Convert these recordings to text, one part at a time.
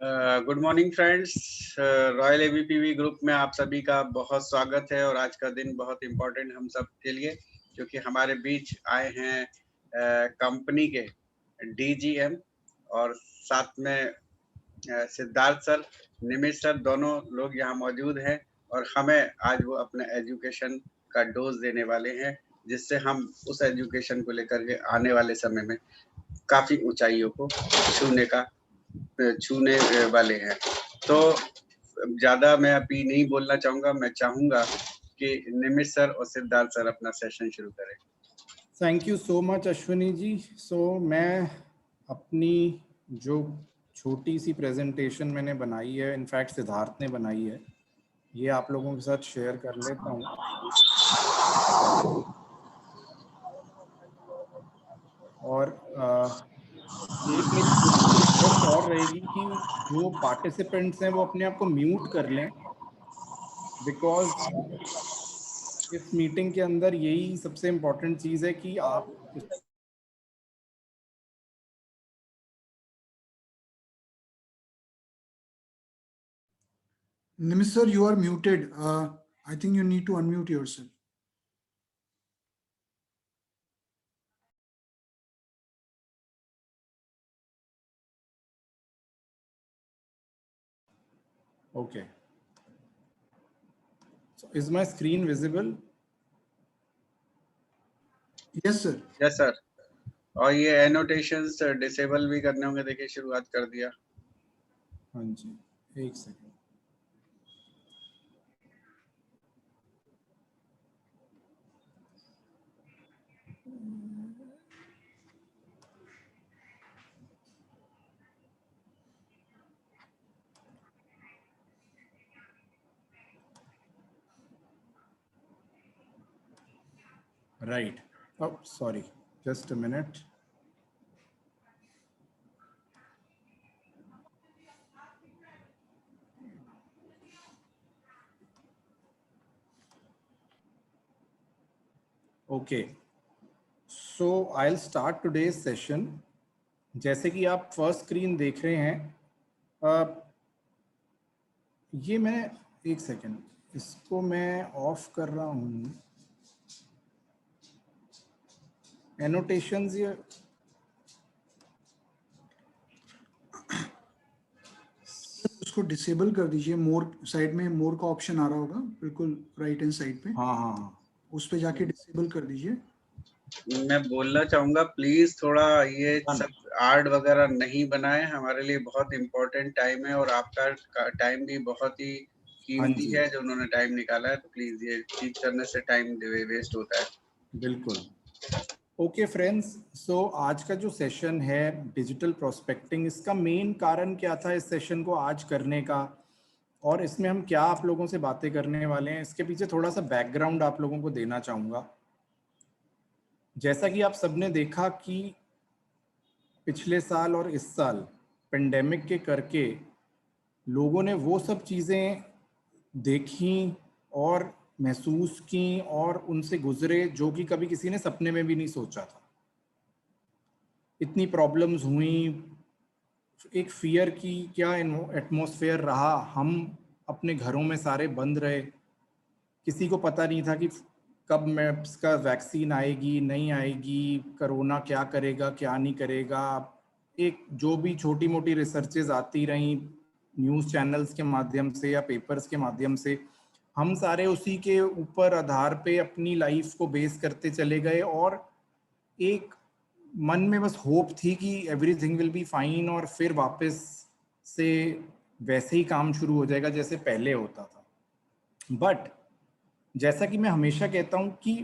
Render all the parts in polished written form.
Good morning friends. Royal ABPV group में आप सभी का बहुत स्वागत है और आज का दिन बहुत इम्पोर्टेंट हम सब के लिए, क्योंकि हमारे बीच आए हैं कंपनी के डीजीएम और साथ में सिद्धार्थ सर, निमिष सर, दोनों लोग यहाँ मौजूद हैं और हमें आज वो अपने एजुकेशन का डोज देने वाले हैं, जिससे हम उस एजुकेशन को लेकर के आने वाले समय में काफ़ी ऊंचाइयों को छूने वाले हैं। तो ज़्यादा मैं अभी नहीं बोलना चाहूँगा, मैं चाहूँगा कि निमिष सर और सिद्धार्थ सर अपना सेशन शुरू करें। Thank you so much Ashwini ji. मैं अपनी जो छोटी सी प्रेजेंटेशन मैंने बनाई है, इनफैक्ट सिद्धार्थ ने बनाई है, ये आप लोगों के साथ शेयर कर लेता हूँ। और एक मेरी रिक्वेस्ट और रहेगी कि जो पार्टिसिपेंट्स हैं वो अपने आप को म्यूट कर लें, बिकॉज इस मीटिंग के अंदर यही सबसे इम्पोर्टेंट चीज़ है कि आप Nimish sir, you are muted. I think you need to unmute yourself. Okay. So is my screen visible? Yes sir. Yes sir. और ये एनोटेशंस डिसेबल भी करने होंगे। देखिए शुरुआत कर दिया। हाँ जी, एक second. Right. Oh, sorry. Just a minute. Okay. So I'll start today's session. जैसे कि आप फर्स्ट स्क्रीन देख रहे हैं, ये मैं एक सेकंड इसको मैं ऑफ कर रहा हूँ। एनोटेशंस ये उसको डिसेबल कर दीजिए। मोर साइड में मोर का ऑप्शन आ रहा होगा, बिल्कुल राइट हैंड साइड पे। हाँ, उस पे जाके डिसेबल कर दीजिए। मैं बोलना चाहूंगा प्लीज थोड़ा ये सब आर्ट वगैरह नहीं बनाए, हमारे लिए बहुत इम्पोर्टेंट टाइम है और आपका टाइम भी बहुत ही कीमती है जो उन्होंने टाइम निकाला है। तो प्लीज ये चीज करने से टाइम वेस्ट होता है। बिल्कुल। ओके फ्रेंड्स, सो आज का जो सेशन है डिजिटल प्रोस्पेक्टिंग, इसका मेन कारण क्या था इस सेशन को आज करने का और इसमें हम क्या आप लोगों से बातें करने वाले हैं, इसके पीछे थोड़ा सा बैकग्राउंड आप लोगों को देना चाहूँगा। जैसा कि आप सबने देखा कि पिछले साल और इस साल पेंडेमिक के करके लोगों ने वो सब चीज़ें देखी और महसूस की और उनसे गुजरे जो कि कभी किसी ने सपने में भी नहीं सोचा था। इतनी प्रॉब्लम्स हुई, एक फियर की क्या एटमॉस्फेयर रहा, हम अपने घरों में सारे बंद रहे, किसी को पता नहीं था कि कब मैप्स का वैक्सीन आएगी नहीं आएगी, कोरोना क्या करेगा क्या नहीं करेगा। एक जो भी छोटी मोटी रिसर्चेज आती रहीं न्यूज़ चैनल्स के माध्यम से या पेपर्स के माध्यम से, हम सारे उसी के ऊपर आधार पे अपनी लाइफ को बेस करते चले गए और एक मन में बस होप थी कि एवरीथिंग विल बी फाइन और फिर वापस से वैसे ही काम शुरू हो जाएगा जैसे पहले होता था। बट जैसा कि मैं हमेशा कहता हूँ कि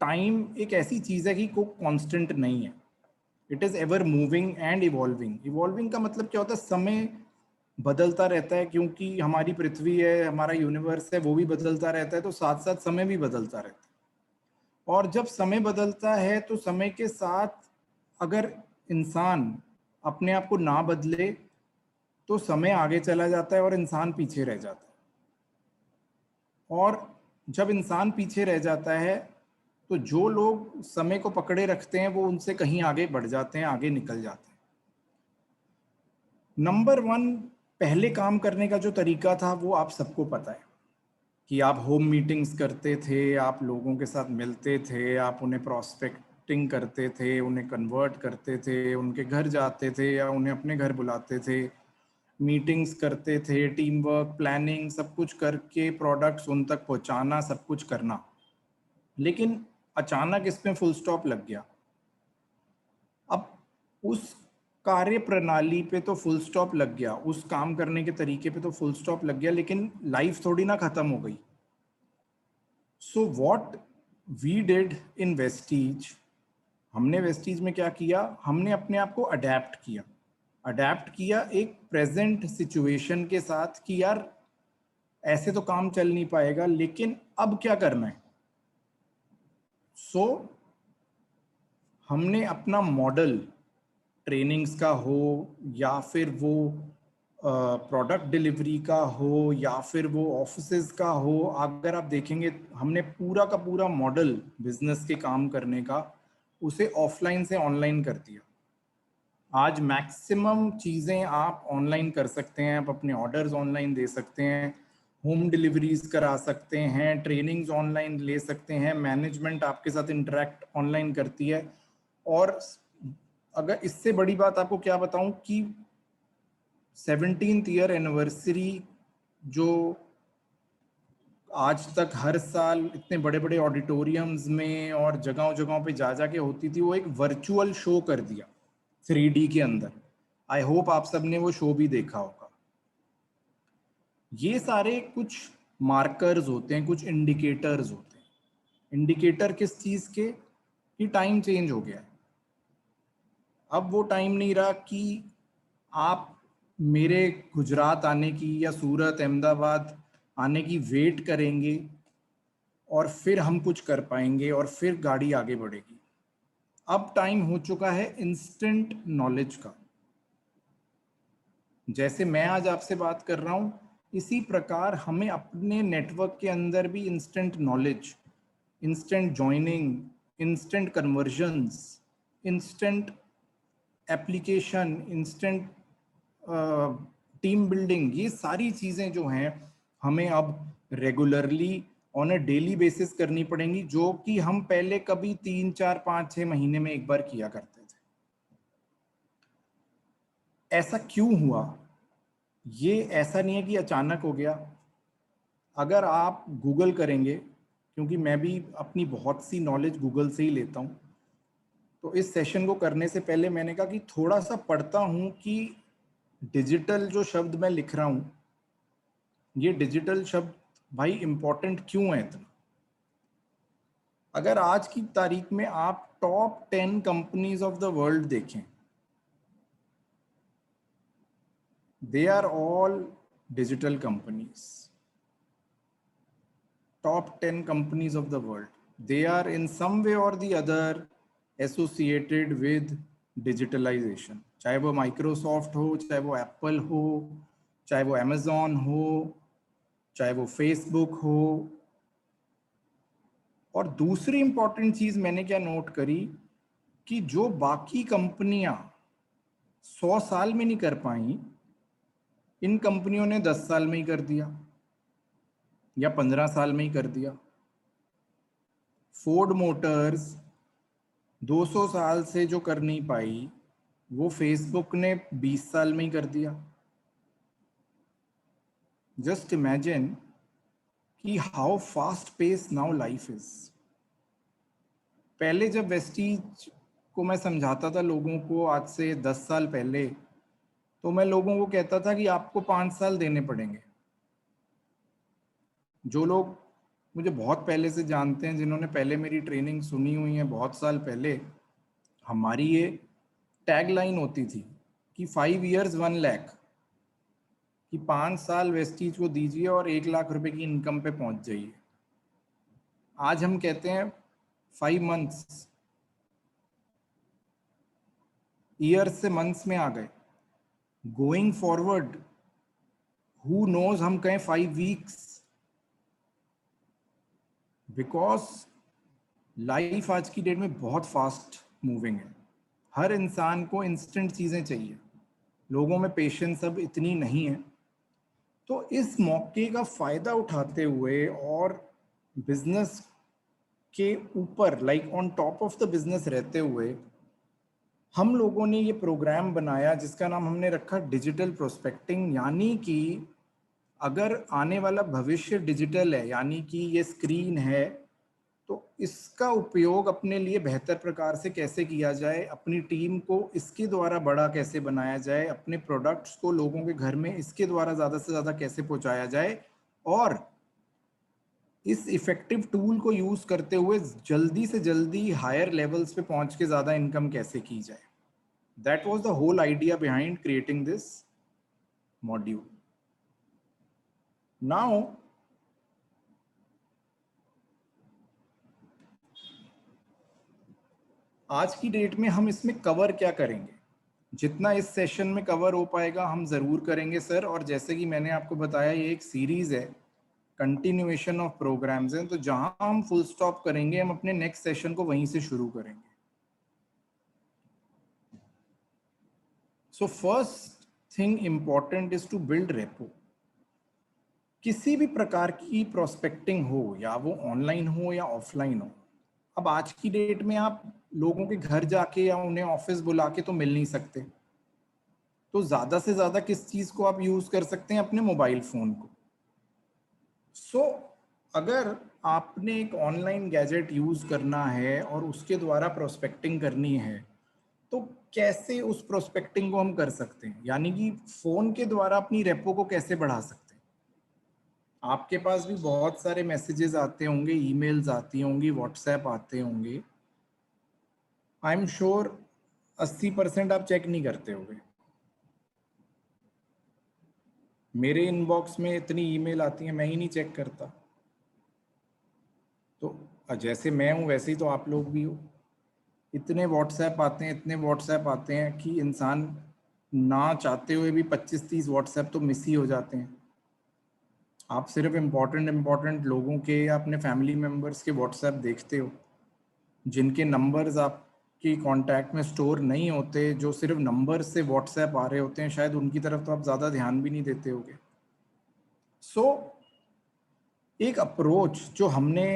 टाइम एक ऐसी चीज़ है कि कोई कांस्टेंट नहीं है, it is ever moving and evolving. Evolving का मतलब क्या होता है, समय बदलता रहता है, क्योंकि हमारी पृथ्वी है, हमारा यूनिवर्स है, वो भी बदलता रहता है, तो साथ साथ समय भी बदलता रहता है। और जब समय बदलता है तो समय के साथ अगर इंसान अपने आप को ना बदले तो समय आगे चला जाता है और इंसान पीछे रह जाता है। और जब इंसान पीछे रह जाता है तो जो लोग समय को पकड़े रखते हैं वो उनसे कहीं आगे बढ़ जाते हैं, आगे निकल जाते हैं। नंबर वन पहले काम करने का जो तरीका था वो आप सबको पता है कि आप होम मीटिंग्स करते थे, आप लोगों के साथ मिलते थे, आप उन्हें प्रोस्पेक्टिंग करते थे, उन्हें कन्वर्ट करते थे, उनके घर जाते थे या उन्हें अपने घर बुलाते थे, मीटिंग्स करते थे, टीम वर्क, प्लानिंग, सब कुछ करके प्रोडक्ट्स उन तक पहुंचाना, सब कुछ करना। लेकिन अचानक इसमें फुल स्टॉप लग गया। अब उस कार्य प्रणाली पे तो फुल स्टॉप लग गया, उस काम करने के तरीके पे तो फुल स्टॉप लग गया, लेकिन लाइफ थोड़ी ना खत्म हो गई। So what we did in Vestige, हमने वेस्टीज में क्या किया, हमने अपने आप को अडेप्ट किया एक प्रेजेंट सिचुएशन के साथ कि यार ऐसे तो काम चल नहीं पाएगा, लेकिन अब क्या करना है। सो हमने अपना मॉडल, ट्रेनिंग्स का हो या फिर वो प्रोडक्ट डिलीवरी का हो या फिर वो ऑफिसेज का हो, अगर आप देखेंगे हमने पूरा का पूरा मॉडल बिजनेस के काम करने का उसे ऑफलाइन से ऑनलाइन कर दिया। आज मैक्सिमम चीज़ें आप ऑनलाइन कर सकते हैं, आप अपने ऑर्डर्स ऑनलाइन दे सकते हैं, होम डिलीवरीज करा सकते हैं, ट्रेनिंग्स ऑनलाइन ले सकते हैं, मैनेजमेंट आपके साथ इंटरेक्ट ऑनलाइन करती है। और अगर इससे बड़ी बात आपको क्या बताऊं कि 17th ईयर एनिवर्सरी जो आज तक हर साल इतने बड़े बड़े ऑडिटोरियम्स में और जगहों जगहों पे जा के होती थी, वो एक वर्चुअल शो कर दिया 3D के अंदर। आई होप आप सबने वो शो भी देखा होगा। ये सारे कुछ मार्कर्स होते हैं, कुछ इंडिकेटर्स होते हैं। इंडिकेटर किस चीज़ के, कि टाइम चेंज हो गया है। अब वो टाइम नहीं रहा कि आप मेरे गुजरात आने की या सूरत, अहमदाबाद आने की वेट करेंगे और फिर हम कुछ कर पाएंगे और फिर गाड़ी आगे बढ़ेगी। अब टाइम हो चुका है इंस्टेंट नॉलेज का। जैसे मैं आज आपसे बात कर रहा हूँ, इसी प्रकार हमें अपने नेटवर्क के अंदर भी instant knowledge, instant joining, instant convergence, instant application, instant team building, ये सारी चीज़ें जो हैं हमें अब regularly on a daily basis करनी पड़ेंगी, जो कि हम पहले कभी 3, 4, 5, 6 महीने में एक बार किया करते थे। ऐसा क्यों हुआ? ये ऐसा नहीं है कि अचानक हो गया। अगर आप गूगल करेंगे, क्योंकि मैं भी अपनी बहुत सी नॉलेज गूगल से ही लेता हूँ, तो इस सेशन को करने से पहले मैंने कहा कि थोड़ा सा पढ़ता हूँ कि डिजिटल जो शब्द मैं लिख रहा हूँ, ये डिजिटल शब्द भाई इंपॉर्टेंट क्यों है इतना। अगर आज की तारीख में आप top 10 companies of the world देखें, they are all digital companies. Top 10 companies of the world, they are in some way or the other associated with digitalization. चाहे वो माइक्रोसॉफ्ट हो, चाहे वो एप्पल हो, चाहे वो अमेजॉन हो, चाहे वो फेसबुक हो। और दूसरी इंपॉर्टेंट चीज मैंने क्या नोट करी कि जो बाकी कंपनियां 100 साल में नहीं कर पाई, इन कंपनियों ने 10 साल में ही कर दिया या 15 साल में ही कर दिया। फोर्ड मोटर्स 200 साल से जो कर नहीं पाई, वो फेसबुक ने 20 साल में ही कर दिया। जस्ट इमेजिन कि how fast pace now life is. पहले जब वेस्टीज को मैं समझाता था लोगों को, आज से 10 साल पहले, तो मैं लोगों को कहता था कि आपको 5 साल देने पड़ेंगे। जो लोग मुझे बहुत पहले से जानते हैं, जिन्होंने पहले मेरी ट्रेनिंग सुनी हुई है बहुत साल पहले, हमारी ये टैगलाइन होती थी कि 5 years 1 lakh, कि 5 साल वेस्टीज को दीजिए और 1 लाख रुपए की इनकम पे पहुंच जाइए। आज हम कहते हैं 5 months, ईयर्स से मंथ्स में आ गए। गोइंग फॉरवर्ड हु नोज हम कहें 5 weeks, बिकॉज लाइफ आज की डेट में बहुत फास्ट मूविंग है। हर इंसान को इंस्टेंट चीज़ें चाहिए। लोगों में पेशेंस अब इतनी नहीं है तो इस मौके का फायदा उठाते हुए और बिजनेस के ऊपर like on top of the business रहते हुए हम लोगों ने ये प्रोग्राम बनाया जिसका नाम हमने रखा डिजिटल प्रोस्पेक्टिंग। यानी कि अगर आने वाला भविष्य डिजिटल है, यानी कि ये स्क्रीन है, तो इसका उपयोग अपने लिए बेहतर प्रकार से कैसे किया जाए, अपनी टीम को इसके द्वारा बड़ा कैसे बनाया जाए, अपने प्रोडक्ट्स को लोगों के घर में इसके द्वारा ज़्यादा से ज़्यादा कैसे पहुंचाया जाए, और इस इफेक्टिव टूल को यूज करते हुए जल्दी से जल्दी हायर लेवल्स पे पहुंच के ज़्यादा इनकम कैसे की जाए। That was the whole idea behind creating this module. Now आज की डेट में हम इसमें कवर क्या करेंगे, जितना इस सेशन में कवर हो पाएगा हम ज़रूर करेंगे सर। और जैसे कि मैंने आपको बताया ये एक सीरीज़ है, कंटिन्यूएशन ऑफ प्रोग्राम्स हैं, तो जहां हम फुल स्टॉप करेंगे हम अपने नेक्स्ट सेशन को वहीं से शुरू करेंगे। So first thing important is to build rapport. किसी भी प्रकार की प्रोस्पेक्टिंग हो, या वो ऑनलाइन हो या ऑफलाइन हो, अब आज की डेट में आप लोगों के घर जाके या उन्हें ऑफिस बुला के तो मिल नहीं सकते, तो ज्यादा से ज्यादा किस चीज को आप यूज कर सकते हैं, अपने मोबाइल फोन को। सो अगर आपने एक ऑनलाइन गैजेट यूज करना है और उसके द्वारा प्रोस्पेक्टिंग करनी है, तो कैसे उस प्रोस्पेक्टिंग को हम कर सकते हैं, यानी कि फोन के द्वारा अपनी रेपो को कैसे बढ़ा सकते हैं। आपके पास भी बहुत सारे मैसेजेस आते होंगे, ईमेल्स आती होंगी, व्हाट्सएप आते होंगे। आई एम श्योर 80% आप चेक नहीं करते होंगे। मेरे इनबॉक्स में इतनी ईमेल आती है, मैं ही नहीं चेक करता। तो जैसे मैं हूँ वैसे ही तो आप लोग भी हो। इतने व्हाट्सएप आते हैं, इतने व्हाट्सएप आते हैं कि इंसान ना चाहते हुए भी 25-30 व्हाट्सएप तो मिस ही हो जाते हैं। आप सिर्फ इम्पोर्टेंट लोगों के या अपने फैमिली मेम्बर्स के व्हाट्सएप देखते हो, जिनके नंबर्स आपकी कांटेक्ट में स्टोर नहीं होते, जो सिर्फ नंबर से व्हाट्सएप आ रहे होते हैं, शायद उनकी तरफ तो आप ज़्यादा ध्यान भी नहीं देते होगे। सो एक अप्रोच जो हमने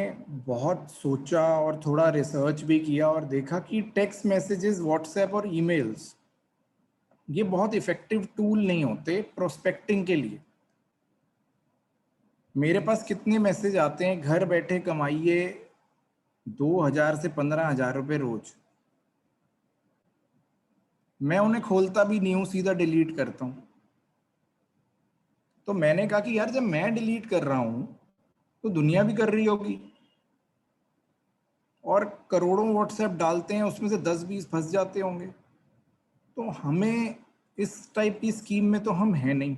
बहुत सोचा और थोड़ा रिसर्च भी किया और देखा कि टेक्स्ट मैसेजेस, व्हाट्सएप और ईमेल्स ये बहुत इफेक्टिव टूल नहीं होते प्रोस्पेक्टिंग के लिए। मेरे पास कितने मैसेज आते हैं, घर बैठे कमाइए 2000 से 15,000 रुपए रोज। मैं उन्हें खोलता भी नहीं हूं, सीधा डिलीट करता हूं। तो मैंने कहा कि यार जब मैं डिलीट कर रहा हूं तो दुनिया भी कर रही होगी, और करोड़ों व्हाट्सएप डालते हैं, उसमें से 10-20 फंस जाते होंगे। तो हमें इस टाइप की स्कीम में तो हम हैं नहीं।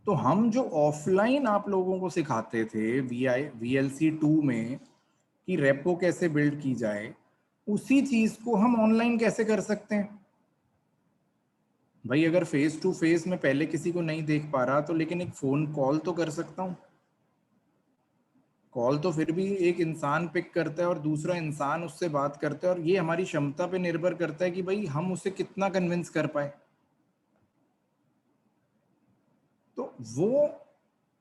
तो हम जो ऑफलाइन आप लोगों को सिखाते थे VLC2 में कि रेपो कैसे बिल्ड की जाए, उसी चीज को हम ऑनलाइन कैसे कर सकते हैं। भाई अगर फेस टू फेस में पहले किसी को नहीं देख पा रहा तो लेकिन एक फोन कॉल तो कर सकता हूँ। कॉल तो फिर भी एक इंसान पिक करता है और दूसरा इंसान उससे बात करता है, और ये हमारी क्षमता पे निर्भर करता है कि भाई हम उसे कितना कन्विंस कर पाए। तो वो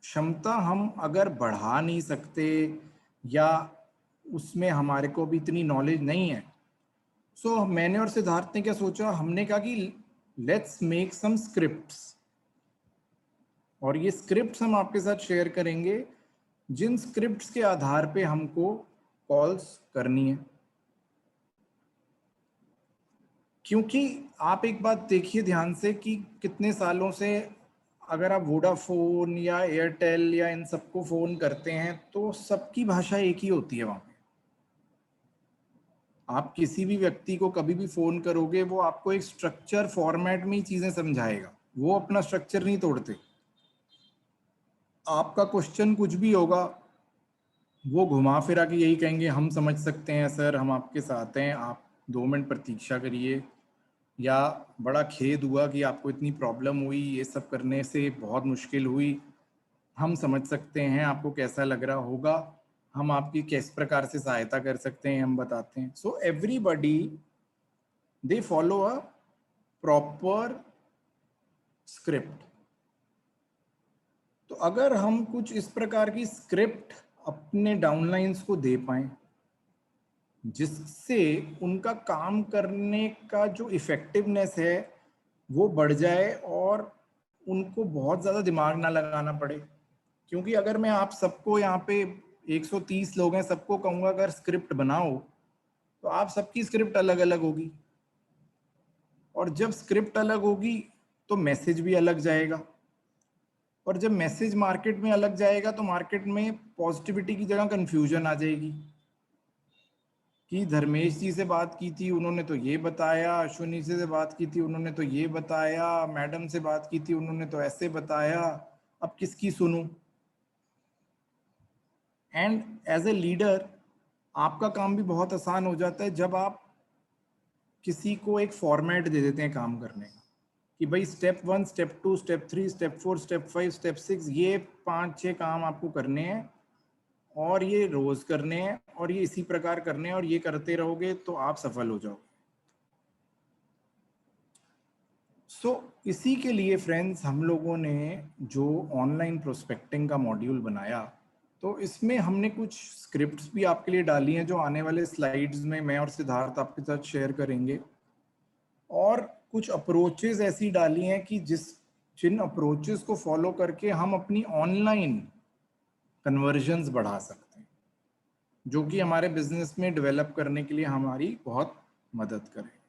क्षमता हम अगर बढ़ा नहीं सकते, या उसमें हमारे को भी इतनी नॉलेज नहीं है, सो मैंने और सिद्धार्थ ने क्या सोचा, हमने कहा कि लेट्स मेक सम स्क्रिप्ट्स, और ये स्क्रिप्ट्स हम आपके साथ शेयर करेंगे, जिन स्क्रिप्ट्स के आधार पे हमको कॉल्स करनी है। क्योंकि आप एक बात देखिए ध्यान से कि कितने सालों से अगर आप वोडाफोन या एयरटेल या इन सबको फोन करते हैं तो सबकी भाषा एक ही होती है। वहां पे आप किसी भी व्यक्ति को कभी भी फोन करोगे, वो आपको एक स्ट्रक्चर फॉर्मेट में ही चीजें समझाएगा, वो अपना स्ट्रक्चर नहीं तोड़ते। आपका क्वेश्चन कुछ भी होगा, वो घुमा फिरा के यही कहेंगे, हम समझ सकते हैं सर, हम आपके साथ हैं, आप 2 मिनट प्रतीक्षा करिए, या बड़ा खेद हुआ कि आपको इतनी प्रॉब्लम हुई, ये सब करने से बहुत मुश्किल हुई, हम समझ सकते हैं आपको कैसा लग रहा होगा, हम आपकी किस प्रकार से सहायता कर सकते हैं हम बताते हैं। So everybody they follow a proper script. तो अगर हम कुछ इस प्रकार की स्क्रिप्ट अपने डाउनलाइंस को दे पाएं जिससे उनका काम करने का जो इफेक्टिवनेस है वो बढ़ जाए और उनको बहुत ज़्यादा दिमाग ना लगाना पड़े। क्योंकि अगर मैं आप सबको यहाँ पे 130 लोग हैं, सबको कहूँगा अगर स्क्रिप्ट बनाओ तो आप सबकी स्क्रिप्ट अलग अलग होगी, और जब स्क्रिप्ट अलग होगी तो मैसेज भी अलग जाएगा, और जब मैसेज मार्केट में अलग जाएगा तो मार्केट में पॉजिटिविटी की जगह कंफ्यूजन आ जाएगी कि धर्मेश जी से बात की थी उन्होंने तो ये बताया, अश्विनी से बात की थी उन्होंने तो ये बताया, मैडम से बात की थी उन्होंने तो ऐसे बताया, अब किसकी सुनूं। एंड एज ए लीडर आपका काम भी बहुत आसान हो जाता है जब आप किसी को एक फॉर्मेट दे देते हैं काम करने का कि भाई step 1, step 2, step 3, step 4, step 5, step 6, ये 5-6 काम आपको करने हैं और ये रोज करने हैं और ये इसी प्रकार करने हैं और ये करते रहोगे तो आप सफल हो जाओगे। इसी के लिए फ्रेंड्स हम लोगों ने जो ऑनलाइन प्रोस्पेक्टिंग का मॉड्यूल बनाया, तो इसमें हमने कुछ स्क्रिप्ट्स भी आपके लिए डाली हैं जो आने वाले स्लाइड्स में मैं और सिद्धार्थ आपके साथ शेयर करेंगे, और कुछ अप्रोचेस ऐसी डाली हैं कि जिन अप्रोचेस को फॉलो करके हम अपनी ऑनलाइन कन्वर्जन्स बढ़ा सकते हैं, जो कि हमारे बिजनेस में डेवलप करने के लिए हमारी बहुत मदद करे।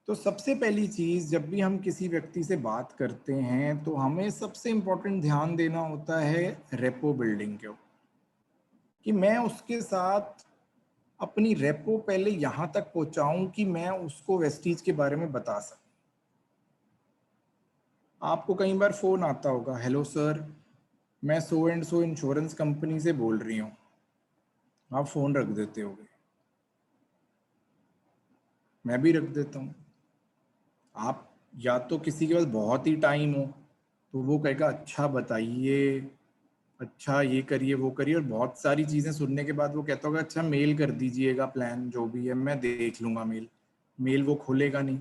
तो सबसे पहली चीज, जब भी हम किसी व्यक्ति से बात करते हैं तो हमें सबसे इम्पोर्टेंट ध्यान देना होता है रेपो बिल्डिंग के ऊपर, कि मैं उसके साथ अपनी रेपो पहले यहाँ तक पहुंचाऊं कि मैं उसको वेस्टीज के बारे में बता सकूं। आपको कई बार फोन आता होगा, हेलो सर मैं so and so insurance company से बोल रही हूँ, आप फोन रख देते होगे, मैं भी रख देता हूँ। आप या तो किसी के पास बहुत ही टाइम हो तो वो कहेगा अच्छा बताइए, अच्छा ये करिए वो करिए, और बहुत सारी चीज़ें सुनने के बाद वो कहता होगा अच्छा मेल कर दीजिएगा प्लान जो भी है, मैं देख लूँगा मेल वो खोलेगा नहीं।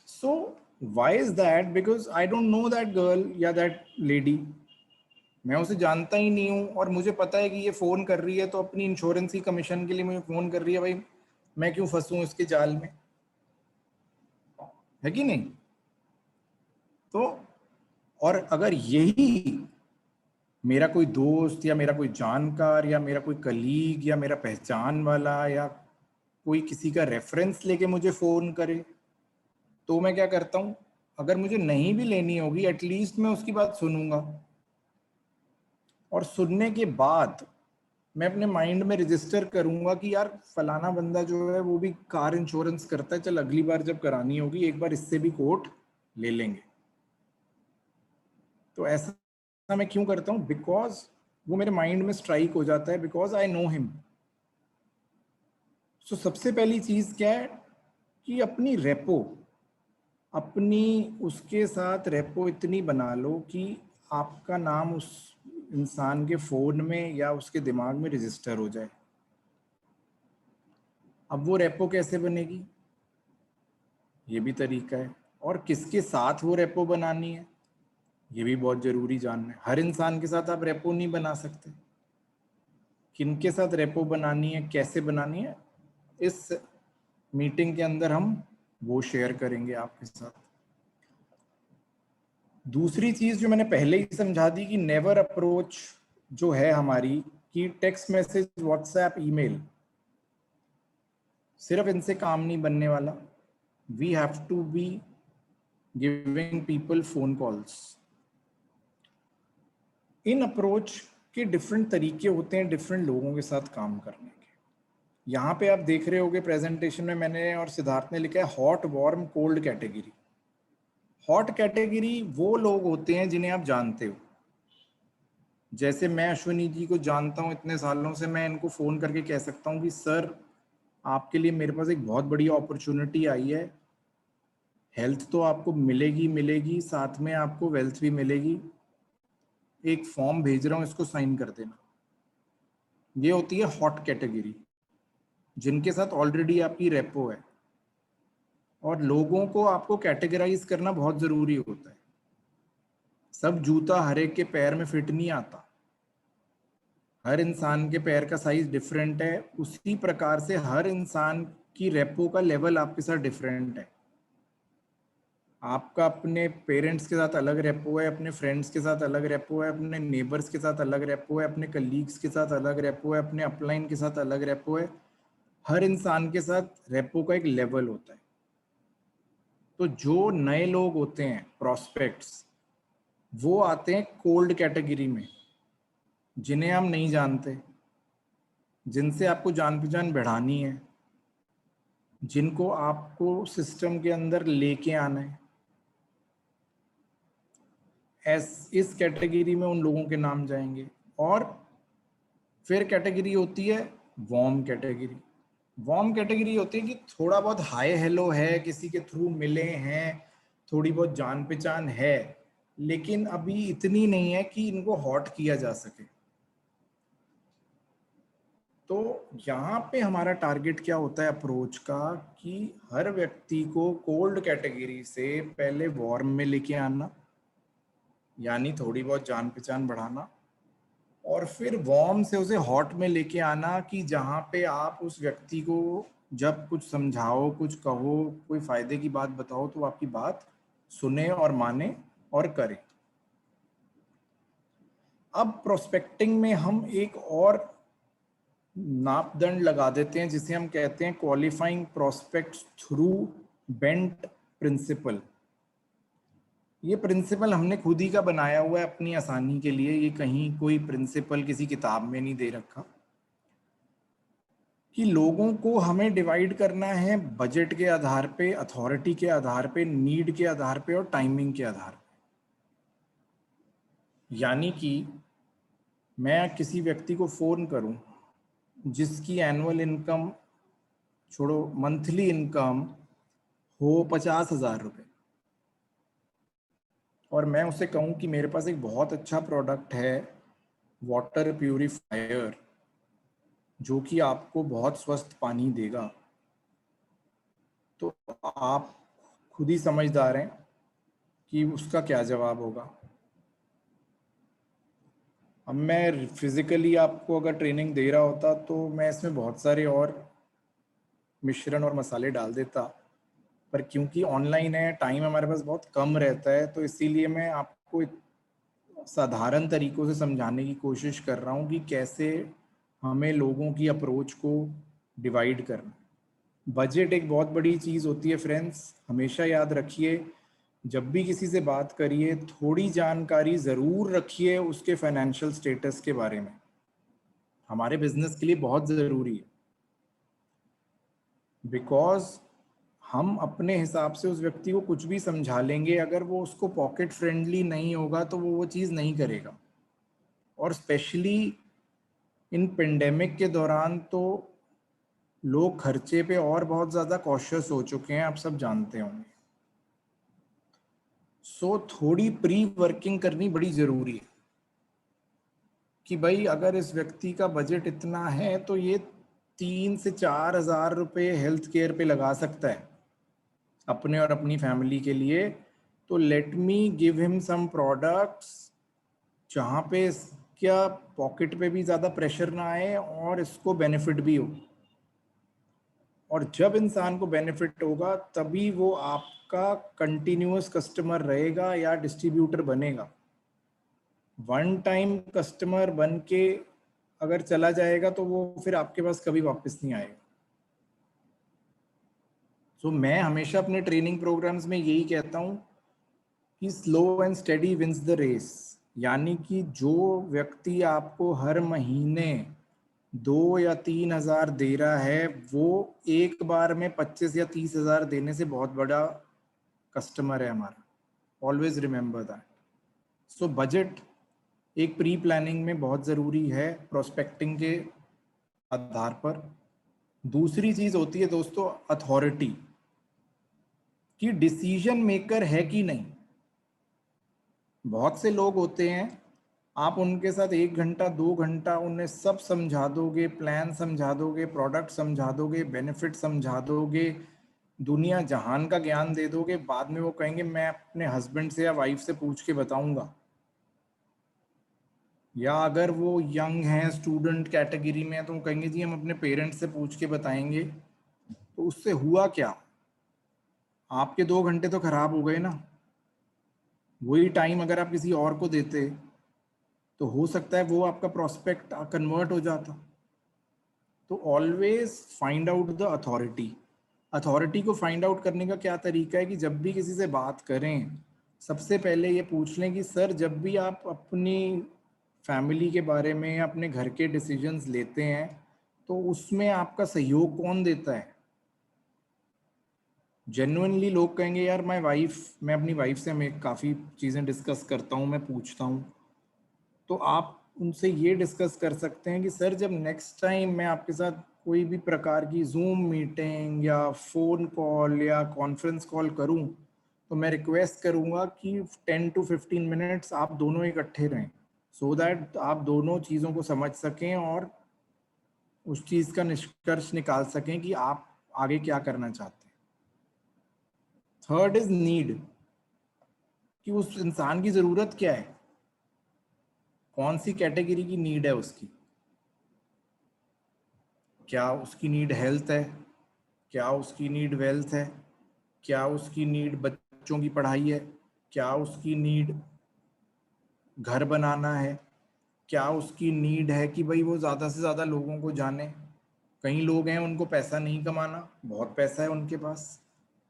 So why is that? Because I don't know that girl या दैट लेडी, मैं उसे जानता ही नहीं हूँ और मुझे पता है कि ये फ़ोन कर रही है तो अपनी इंश्योरेंस की कमीशन के लिए मुझे फ़ोन कर रही है, भाई मैं क्यों फंसूँ इसके जाल में, है कि नहीं? तो और अगर यही मेरा कोई दोस्त या मेरा कोई जानकार या मेरा कोई कलीग या मेरा पहचान वाला या कोई किसी का रेफरेंस लेके मुझे फ़ोन करे, तो मैं क्या करता हूँ, अगर मुझे नहीं भी लेनी होगी एटलीस्ट मैं उसकी बात सुनूंगा, और सुनने के बाद मैं अपने माइंड में रजिस्टर करूंगा कि यार फलाना बंदा जो है वो भी कार इंश्योरेंस करता है, चल अगली बार जब करानी होगी एक बार इससे भी कोट ले लेंगे। तो ऐसा मैं क्यों करता हूँ? बिकॉज वो मेरे माइंड में स्ट्राइक हो जाता है, बिकॉज आई नो हिम। सो सबसे पहली चीज क्या है कि अपनी रेपो, अपनी उसके साथ रेपो इतनी बना लो कि आपका नाम उस इंसान के फोन में या उसके दिमाग में रजिस्टर हो जाए। अब वो रेपो कैसे बनेगी, ये भी तरीका है, और किसके साथ वो रेपो बनानी है ये भी बहुत जरूरी जानना है। हर इंसान के साथ आप रेपो नहीं बना सकते, किनके साथ रेपो बनानी है, कैसे बनानी है, इस मीटिंग के अंदर हम वो शेयर करेंगे आपके साथ। दूसरी चीज जो मैंने पहले ही समझा दी कि नेवर अप्रोच जो है हमारी, कि टेक्स्ट मैसेज, व्हाट्सएप, ईमेल, सिर्फ इनसे काम नहीं बनने वाला। We have to be giving people phone calls. इन अप्रोच के डिफरेंट तरीके होते हैं डिफरेंट लोगों के साथ काम करने के। यहाँ पे आप देख रहे होगे प्रेजेंटेशन में मैंने और सिद्धार्थ ने लिखा है hot, warm, cold category. Hot category वो लोग होते हैं जिन्हें आप जानते हो, जैसे मैं अश्विनी जी को जानता हूँ इतने सालों से, मैं इनको फ़ोन करके कह सकता हूँ कि सर आपके लिए मेरे पास एक बहुत बड़ी अपॉर्चुनिटी आई है, हेल्थ तो आपको मिलेगी मिलेगी, साथ में आपको वेल्थ भी मिलेगी, एक फॉर्म भेज रहा हूँ इसको साइन कर देना। ये होती है हॉट कैटेगरी, जिनके साथ ऑलरेडी आपकी रेपो है, और लोगों को आपको कैटेगराइज करना बहुत ज़रूरी होता है। सब जूता हर एक के पैर में फिट नहीं आता, हर इंसान के पैर का साइज डिफरेंट है। उसी प्रकार से हर इंसान की रेपो का लेवल आपके साथ डिफरेंट है। आपका अपने पेरेंट्स के साथ अलग रेपो है, अपने फ्रेंड्स के साथ अलग रेपो है, अपने नेबर्स के साथ अलग रेपो है, अपने कलीग्स के साथ अलग रेपो है, अपने अपलाइन के साथ अलग रेपो है। हर इंसान के साथ रेपो का एक लेवल होता है। तो जो नए लोग होते हैं प्रोस्पेक्ट्स, वो आते हैं कोल्ड कैटेगरी में, जिन्हें हम नहीं जानते, जिनसे आपको जान पहचान बढ़ानी है, जिनको आपको सिस्टम के अंदर लेके आना है। इस कैटेगरी में उन लोगों के नाम जाएंगे। और फिर कैटेगरी होती है वार्म कैटेगरी। वार्म कैटेगरी होती है कि थोड़ा बहुत हाय हेलो है, किसी के थ्रू मिले हैं, थोड़ी बहुत जान पहचान है, लेकिन अभी इतनी नहीं है कि इनको हॉट किया जा सके। तो यहाँ पे हमारा टारगेट क्या होता है अप्रोच का, कि हर व्यक्ति को कोल्ड कैटेगरी से पहले वार्म में लेके आना, यानी थोड़ी बहुत जान पहचान बढ़ाना, और फिर वार्म से उसे हॉट में लेके आना, कि जहाँ पे आप उस व्यक्ति को जब कुछ समझाओ, कुछ कहो, कोई फायदे की बात बताओ, तो आपकी बात सुने और माने और करे। अब प्रोस्पेक्टिंग में हम एक और मापदंड लगा देते हैं, जिसे हम कहते हैं qualifying prospects through BANT principle. ये प्रिंसिपल हमने खुद ही का बनाया हुआ है अपनी आसानी के लिए, ये कहीं कोई प्रिंसिपल किसी किताब में नहीं दे रखा। कि लोगों को हमें डिवाइड करना है बजट के आधार पे, अथॉरिटी के आधार पे, नीड के आधार पे और टाइमिंग के आधार पे। यानी कि मैं किसी व्यक्ति को फोन करूं जिसकी एनुअल इनकम छोड़ो, मंथली इनकम हो 50,000 रुपये, और मैं उसे कहूं कि मेरे पास एक बहुत अच्छा प्रोडक्ट है वाटर प्यूरिफायर, जो कि आपको बहुत स्वस्थ पानी देगा, तो आप खुद ही समझदार हैं कि उसका क्या जवाब होगा। अब मैं फिजिकली आपको अगर ट्रेनिंग दे रहा होता तो मैं इसमें बहुत सारे और मिश्रण और मसाले डाल देता, पर क्योंकि ऑनलाइन है, टाइम हमारे पास बहुत कम रहता है, तो इसीलिए मैं आपको साधारण तरीकों से समझाने की कोशिश कर रहा हूँ कि कैसे हमें लोगों की अप्रोच को डिवाइड करना। बजट एक बहुत बड़ी चीज़ होती है फ्रेंड्स, हमेशा याद रखिए, जब भी किसी से बात करिए थोड़ी जानकारी ज़रूर रखिए उसके फाइनेंशियल स्टेटस के बारे में, हमारे बिजनेस के लिए बहुत ज़रूरी है। बिकॉज हम अपने हिसाब से उस व्यक्ति को कुछ भी समझा लेंगे, अगर वो उसको पॉकेट फ्रेंडली नहीं होगा तो वो चीज़ नहीं करेगा। और स्पेशली इन पेंडेमिक के दौरान तो लोग खर्चे पे और बहुत ज़्यादा कॉशियस हो चुके हैं, आप सब जानते होंगे। सो थोड़ी प्री वर्किंग करनी बड़ी ज़रूरी है कि भाई अगर इस व्यक्ति का बजट इतना है तो ये 3 से 4 हज़ार रुपये हेल्थ केयर पे लगा सकता है अपने और अपनी फैमिली के लिए, तो let me give him some products जहाँ पे इसका पॉकेट पे भी ज़्यादा प्रेशर ना आए और इसको बेनिफिट भी हो। और जब इंसान को बेनिफिट होगा तभी वो आपका कंटिन्यूअस कस्टमर रहेगा या डिस्ट्रीब्यूटर बनेगा। वन टाइम कस्टमर बन के अगर चला जाएगा तो वो फिर आपके पास कभी वापस नहीं आएगा। तो मैं हमेशा अपने ट्रेनिंग प्रोग्राम्स में यही कहता हूँ कि slow and steady wins the race. यानी कि जो व्यक्ति आपको हर महीने 2 या 3 हज़ार दे रहा है, वो एक बार में 25 या 30 हज़ार देने से बहुत बड़ा कस्टमर है हमारा। Always remember that. So budget एक प्री प्लानिंग में बहुत ज़रूरी है प्रोस्पेक्टिंग के आधार पर। दूसरी चीज़ होती है दोस्तों अथॉरिटी, कि डिसीजन मेकर है कि नहीं। बहुत से लोग होते हैं, आप उनके साथ 1 घंटा 2 घंटा उन्हें सब समझा दोगे, प्लान समझा दोगे, प्रोडक्ट समझा दोगे, बेनिफिट समझा दोगे, दुनिया जहान का ज्ञान दे दोगे, बाद में वो कहेंगे मैं अपने हस्बैंड से या वाइफ से पूछ के बताऊंगा, या अगर वो यंग हैं, स्टूडेंट कैटेगरी में है, तो वो कहेंगे जी हम अपने पेरेंट्स से पूछ के बताएंगे। तो उससे हुआ क्या, आपके 2 घंटे तो खराब हो गए ना। वही टाइम अगर आप किसी और को देते तो हो सकता है वो आपका प्रोस्पेक्ट कन्वर्ट हो जाता। तो always find out the authority. Authority को फाइंड आउट करने का क्या तरीका है कि जब भी किसी से बात करें, सबसे पहले ये पूछ लें कि सर, जब भी आप अपनी फैमिली के बारे में, अपने घर के डिसीजंस लेते हैं, तो उसमें आपका सहयोग कौन देता है। जेन्युइनली लोग कहेंगे यार माय वाइफ, मैं अपनी वाइफ से मैं काफ़ी चीज़ें डिस्कस करता हूँ, मैं पूछता हूँ। तो आप उनसे ये डिस्कस कर सकते हैं कि सर, जब नेक्स्ट टाइम मैं आपके साथ कोई भी प्रकार की जूम मीटिंग या फ़ोन कॉल या कॉन्फ्रेंस कॉल करूं, तो मैं रिक्वेस्ट करूंगा कि 10 to 15 मिनट्स आप दोनों इकट्ठे रहें, सो दैट आप दोनों चीज़ों को समझ सकें और उस चीज़ का निष्कर्ष निकाल सकें कि आप आगे क्या करना चाहते हैं। थर्ड इज नीड, कि उस इंसान की ज़रूरत क्या है, कौन सी कैटेगरी की नीड है उसकी। क्या उसकी नीड हेल्थ है, क्या उसकी नीड वेल्थ है, क्या उसकी नीड बच्चों की पढ़ाई है, क्या उसकी नीड घर बनाना है, क्या उसकी नीड है कि भाई वो ज़्यादा से ज़्यादा लोगों को जाने। कई लोग हैं उनको पैसा नहीं कमाना, बहुत पैसा है उनके पास,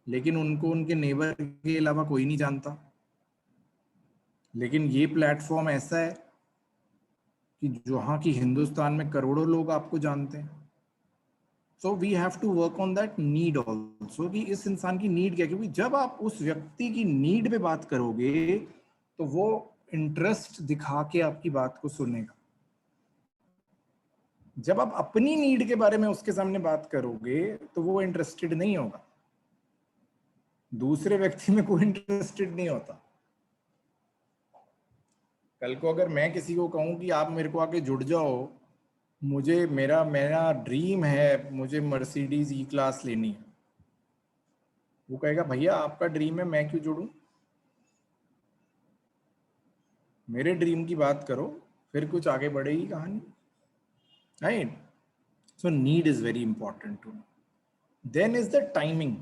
लेकिन उनको उनके नेबर के अलावा कोई नहीं जानता। लेकिन ये प्लेटफॉर्म ऐसा है कि जहाँ की हिंदुस्तान में करोड़ों लोग आपको जानते हैं। So we have to work on that need also, कि इस इंसान की नीड क्या है। क्योंकि जब आप उस व्यक्ति की नीड पे बात करोगे तो वो इंटरेस्ट दिखा के आपकी बात को सुनेगा। जब आप अपनी नीड के बारे में उसके सामने बात करोगे तो वो इंटरेस्टेड नहीं होगा, दूसरे व्यक्ति में कोई इंटरेस्टेड नहीं होता। कल को अगर मैं किसी को कहूं कि आप मेरे को आके जुड़ जाओ, मुझे मेरा मेरा ड्रीम है, मुझे मर्सिडीज ई क्लास लेनी है, वो कहेगा भैया आपका ड्रीम है, मैं क्यों जुड़ूं, मेरे ड्रीम की बात करो, फिर कुछ आगे बढ़ेगी कहानी, right. So need is very important to know. Then is the timing.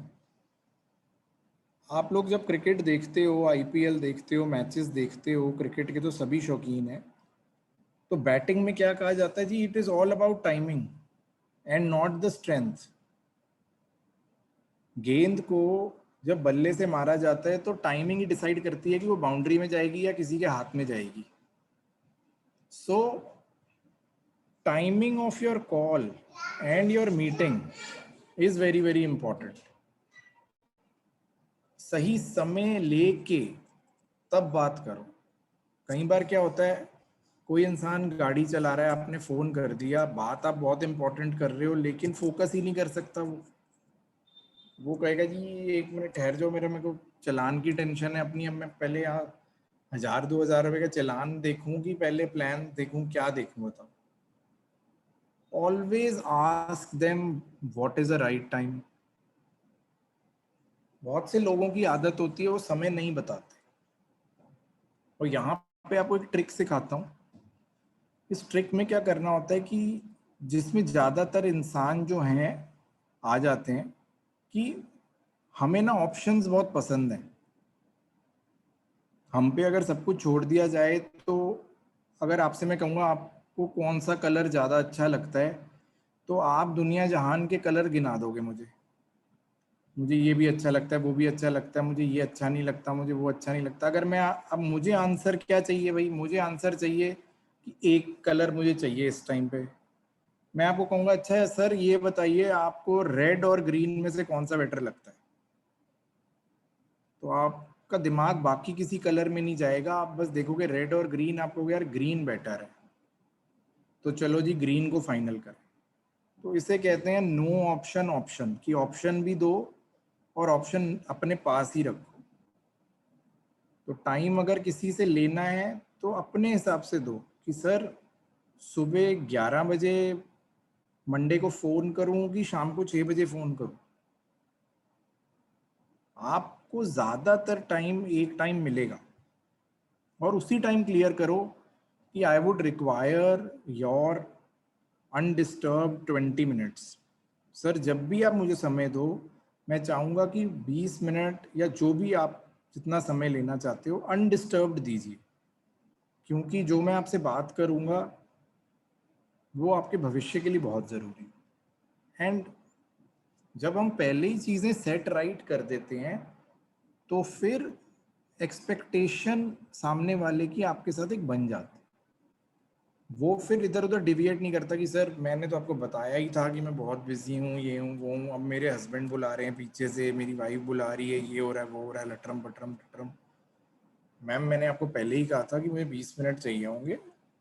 आप लोग जब क्रिकेट देखते हो, आईपीएल देखते हो, मैचेस देखते हो, क्रिकेट के तो सभी शौकीन हैं, तो बैटिंग में क्या कहा जाता है जी, it is all about timing and not the strength. गेंद को जब बल्ले से मारा जाता है तो टाइमिंग ही डिसाइड करती है कि वो बाउंड्री में जाएगी या किसी के हाथ में जाएगी। So timing of your call and your meeting is very very important. सही समय लेके तब बात करो। कई बार क्या होता है, कोई इंसान गाड़ी चला रहा है, आपने फोन कर दिया, बात आप बहुत इंपॉर्टेंट कर रहे हो, लेकिन फोकस ही नहीं कर सकता वो कहेगा जी 1 मिनट ठहर जाओ, मेरे को चालान की टेंशन है अपनी, अब मैं पहले यहाँ 1000-2000 रुपए का चालान देखूं कि पहले प्लान देखूं, क्या देखूं बताओ। Always ask them what is the right time. बहुत से लोगों की आदत होती है वो समय नहीं बताते, और यहाँ पे आपको एक ट्रिक सिखाता हूँ। इस ट्रिक में क्या करना होता है कि जिसमें ज़्यादातर इंसान जो हैं आ जाते हैं कि हमें ना ऑप्शंस बहुत पसंद हैं। हम पे अगर सब कुछ छोड़ दिया जाए तो, अगर आपसे मैं कहूँगा आपको कौन सा कलर ज़्यादा अच्छा लगता है, तो आप दुनिया जहान के कलर गिना दोगे मुझे ये भी अच्छा लगता है, वो भी अच्छा लगता है, मुझे ये अच्छा नहीं लगता, मुझे वो अच्छा नहीं लगता। अगर मैं अब मुझे आंसर क्या चाहिए भाई, मुझे आंसर चाहिए कि एक कलर मुझे चाहिए इस टाइम पे। मैं आपको कहूँगा अच्छा है सर ये बताइए आपको रेड और ग्रीन में से कौन सा बेटर लगता है, तो आपका दिमाग बाकी किसी कलर में नहीं जाएगा, आप बस देखोगे रेड और ग्रीन, आप कहोगे यार ग्रीन बेटर है, तो चलो जी ग्रीन को फाइनल करें। तो इसे कहते हैं नो ऑप्शन ऑप्शन, कि ऑप्शन भी दो और ऑप्शन अपने पास ही रखो। तो टाइम अगर किसी से लेना है तो अपने हिसाब से दो, कि सर सुबह 11 बजे मंडे को फोन करूं कि शाम को 6 बजे फोन करूं। आपको ज्यादातर टाइम एक टाइम मिलेगा और उसी टाइम क्लियर करो कि I would require your undisturbed 20 minutes. Sir जब भी आप मुझे समय दो, मैं चाहूँगा कि 20 मिनट या जो भी आप जितना समय लेना चाहते हो अनडिस्टर्ब्ड दीजिए, क्योंकि जो मैं आपसे बात करूँगा वो आपके भविष्य के लिए बहुत ज़रूरी है। एंड जब हम पहले ही चीज़ें सेट राइट कर देते हैं तो फिर एक्सपेक्टेशन सामने वाले की आपके साथ एक बन जाती है। वो फिर इधर उधर डिविएट नहीं करता कि सर मैंने तो आपको बताया ही था कि मैं बहुत बिजी हूँ, ये हूँ वो हूँ, अब मेरे हस्बैंड बुला रहे हैं पीछे से, मेरी वाइफ बुला रही है, ये हो रहा है वो हो रहा है, लटरम पटरम टटरम। मैम मैंने आपको पहले ही कहा था कि मुझे 20 मिनट चाहिए होंगे,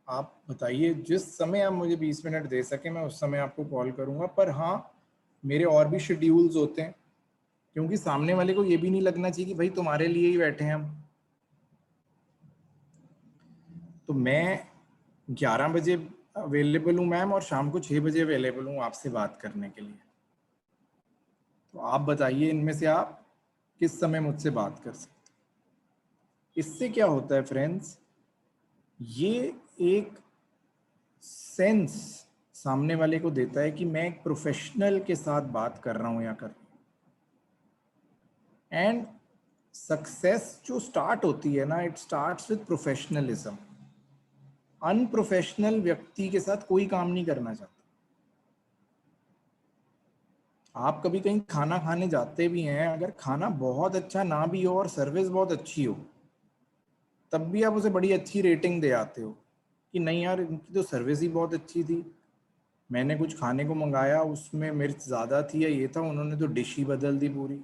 आप बताइए जिस समय आप मुझे 20 मिनट दे सके मैं उस समय आपको कॉल करूँगा। पर हाँ, मेरे और भी शेड्यूल्स होते हैं, क्योंकि सामने वाले को ये भी नहीं लगना चाहिए कि भाई तुम्हारे लिए ही बैठे हैं हम। तो मैं 11 बजे अवेलेबल हूँ मैम, और शाम को 6 बजे अवेलेबल हूँ आपसे बात करने के लिए। तो आप बताइए इनमें से आप किस समय मुझसे बात कर सकते हैं। इससे क्या होता है फ्रेंड्स, ये एक सेंस सामने वाले को देता है कि मैं एक प्रोफेशनल के साथ बात कर रहा हूँ या कर रही हूँ। एंड सक्सेस जो स्टार्ट होती है ना, it starts with professionalism. Unprofessional व्यक्ति के साथ कोई काम नहीं करना चाहता। आप कभी कहीं खाना खाने जाते भी हैं, अगर खाना बहुत अच्छा ना भी हो और सर्विस बहुत अच्छी हो, तब भी आप उसे बड़ी अच्छी रेटिंग दे आते हो कि नहीं यार इनकी तो सर्विस ही बहुत अच्छी थी, मैंने कुछ खाने को मंगाया उसमें मिर्च ज़्यादा थी या ये था, उन्होंने तो डिश ही बदल दी पूरी।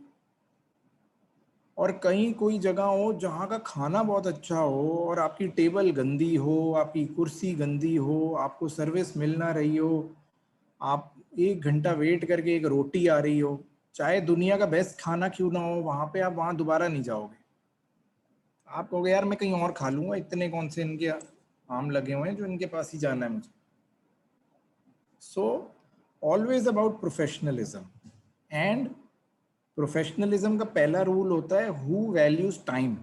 और कहीं कोई जगह हो जहाँ का खाना बहुत अच्छा हो और आपकी टेबल गंदी हो, आपकी कुर्सी गंदी हो, आपको सर्विस मिल ना रही हो, आप 1 घंटा वेट करके एक रोटी आ रही हो, चाहे दुनिया का बेस्ट खाना क्यों ना हो, वहाँ पे आप वहाँ दोबारा नहीं जाओगे। आप कहोगे यार मैं कहीं और खा लूँगा, इतने कौन से इनके आम लगे हुए हैं जो इनके पास ही जाना है मुझे। So always about professionalism. And professionalism का पहला रूल होता है हु वैल्यूज टाइम।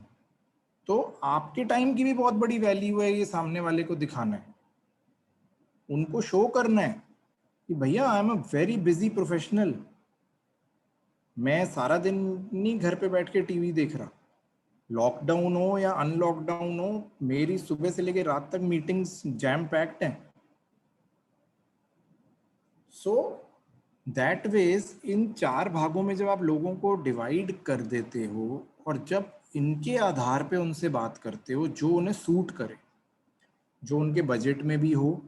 तो आपके टाइम की भी बहुत बड़ी वैल्यू है, ये सामने वाले को दिखाना है, उनको शो करना है कि भैया I am a very busy professional. मैं सारा दिन नहीं घर पे बैठ के टीवी देख रहा, लॉकडाउन हो या अनलॉकडाउन हो, मेरी सुबह से लेकर रात तक मीटिंग्स जैम पैक्ड हैं। सो दैट वेज इन 4 भागों में जब आप लोगों को डिवाइड कर देते हो और जब इनके आधार पे उनसे बात करते हो जो उन्हें सूट करे, जो उनके बजट में भी हो,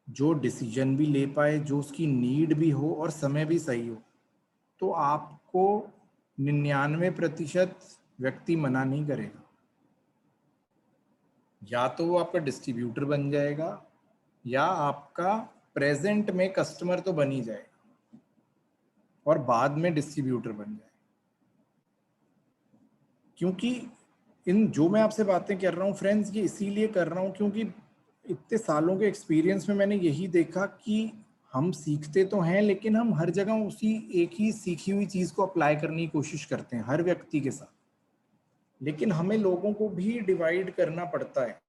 जो डिसीजन भी ले पाए, जो उसकी नीड भी हो और समय भी सही हो, तो आपको 99% व्यक्ति मना नहीं करेगा। या तो वो आपका डिस्ट्रीब्यूटर बन जाएगा या आपका प्रेजेंट में कस्टमर तो बन ही जाएगा और बाद में डिस्ट्रीब्यूटर बन जाएगा। क्योंकि इन जो मैं आपसे बातें कर रहा हूँ फ्रेंड्स, ये इसीलिए कर रहा हूँ क्योंकि इतने सालों के एक्सपीरियंस में मैंने यही देखा कि हम सीखते तो हैं लेकिन हम हर जगह उसी एक ही सीखी हुई चीज़ को अप्लाई करने की कोशिश करते हैं हर व्यक्ति के साथ, लेकिन हमें लोगों को भी डिवाइड करना पड़ता है।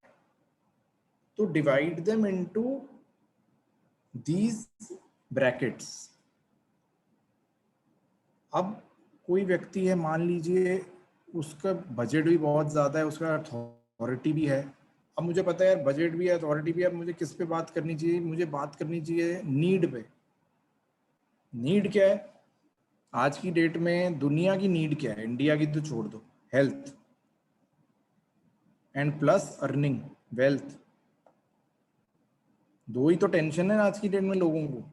तो divide them into these brackets. अब कोई व्यक्ति है, मान लीजिए उसका बजट भी बहुत ज़्यादा है, उसका अथॉरिटी भी है। अब मुझे पता है यार बजट भी है, अथॉरिटी भी है, अब मुझे किस पे बात करनी चाहिए? मुझे बात करनी चाहिए नीड पे। नीड क्या है आज की डेट में? दुनिया की नीड क्या है? इंडिया की तो छोड़ दो, health and plus earning, wealth. दो ही तो टेंशन है आज की डेट में लोगों को।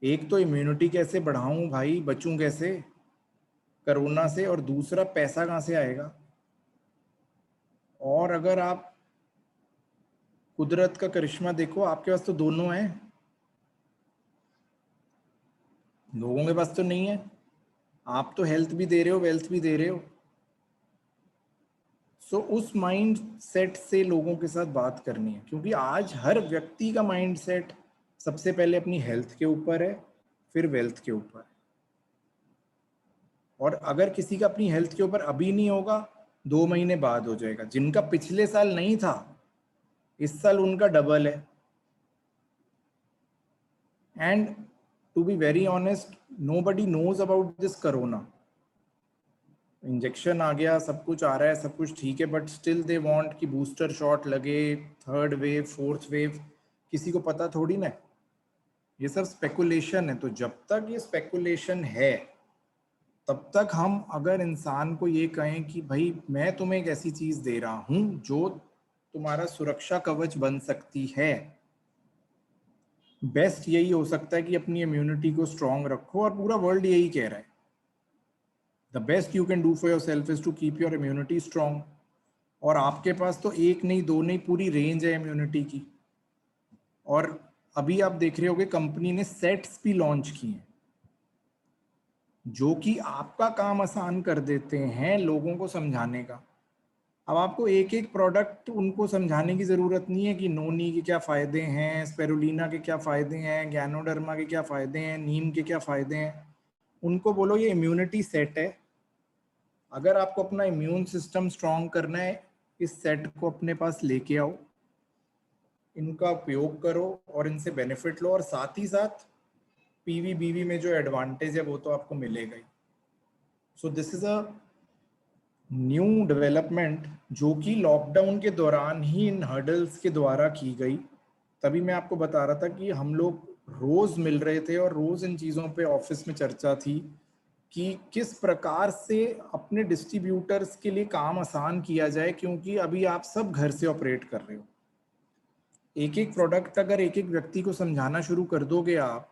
एक तो इम्यूनिटी कैसे बढ़ाऊं भाई, बचूं कैसे कोरोना से, और दूसरा पैसा कहाँ से आएगा। और अगर आप कुदरत का करिश्मा देखो, आपके पास तो दोनों हैं, लोगों के पास तो नहीं है। आप तो हेल्थ भी दे रहे हो, वेल्थ भी दे रहे हो। सो उस माइंड सेट से लोगों के साथ बात करनी है, क्योंकि आज हर व्यक्ति का माइंड सेट सबसे पहले अपनी हेल्थ के ऊपर है, फिर वेल्थ के ऊपर है। और अगर किसी का अपनी हेल्थ के ऊपर अभी नहीं होगा, 2 महीने बाद हो जाएगा। जिनका पिछले साल नहीं था इस साल उनका डबल है। And to be very honest, nobody knows about this corona. Injection आ गया, सब कुछ आ रहा है, सब कुछ ठीक है, बट स्टिल दे वांट कि बूस्टर शॉट लगे, थर्ड वेव, फोर्थ वेव, किसी को पता थोड़ी ना। ये सब स्पेकुलेशन है। तो जब तक ये स्पेकुलेशन है तब तक हम अगर इंसान को ये कहें कि भाई मैं तुम्हें एक ऐसी चीज दे रहा हूं जो तुम्हारा सुरक्षा कवच बन सकती है, बेस्ट यही हो सकता है कि अपनी इम्यूनिटी को स्ट्रांग रखो। और पूरा वर्ल्ड यही कह रहा है, the best you can do for yourself is to keep your immunity strong. और आपके पास तो एक नहीं, दो नहीं, पूरी रेंज है इम्यूनिटी की। और अभी आप देख रहे होगे कंपनी ने सेट्स भी लॉन्च किए हैं जो कि आपका काम आसान कर देते हैं लोगों को समझाने का। अब आपको एक एक प्रोडक्ट उनको समझाने की ज़रूरत नहीं है कि नोनी के क्या फ़ायदे हैं, स्पेरुलिना के क्या फ़ायदे हैं, गैनोडर्मा के क्या फ़ायदे हैं, नीम के क्या फ़ायदे हैं। उनको बोलो ये इम्यूनिटी सेट है, अगर आपको अपना इम्यून सिस्टम स्ट्रॉन्ग करना है इस सेट को अपने पास लेके आओ, इनका उपयोग करो और इनसे बेनिफिट लो। और साथ ही साथ पीवी बीवी में जो एडवांटेज है वो तो आपको मिलेगा ही। So this is a new development जो कि लॉकडाउन के दौरान ही इन हर्डल्स के द्वारा की गई। तभी मैं आपको बता रहा था कि हम लोग रोज मिल रहे थे और रोज इन चीज़ों पे ऑफिस में चर्चा थी कि किस प्रकार से अपने डिस्ट्रीब्यूटर्स के लिए काम आसान किया जाए, क्योंकि अभी आप सब घर से ऑपरेट कर रहे हो। एक एक प्रोडक्ट अगर एक एक व्यक्ति को समझाना शुरू कर दोगे आप,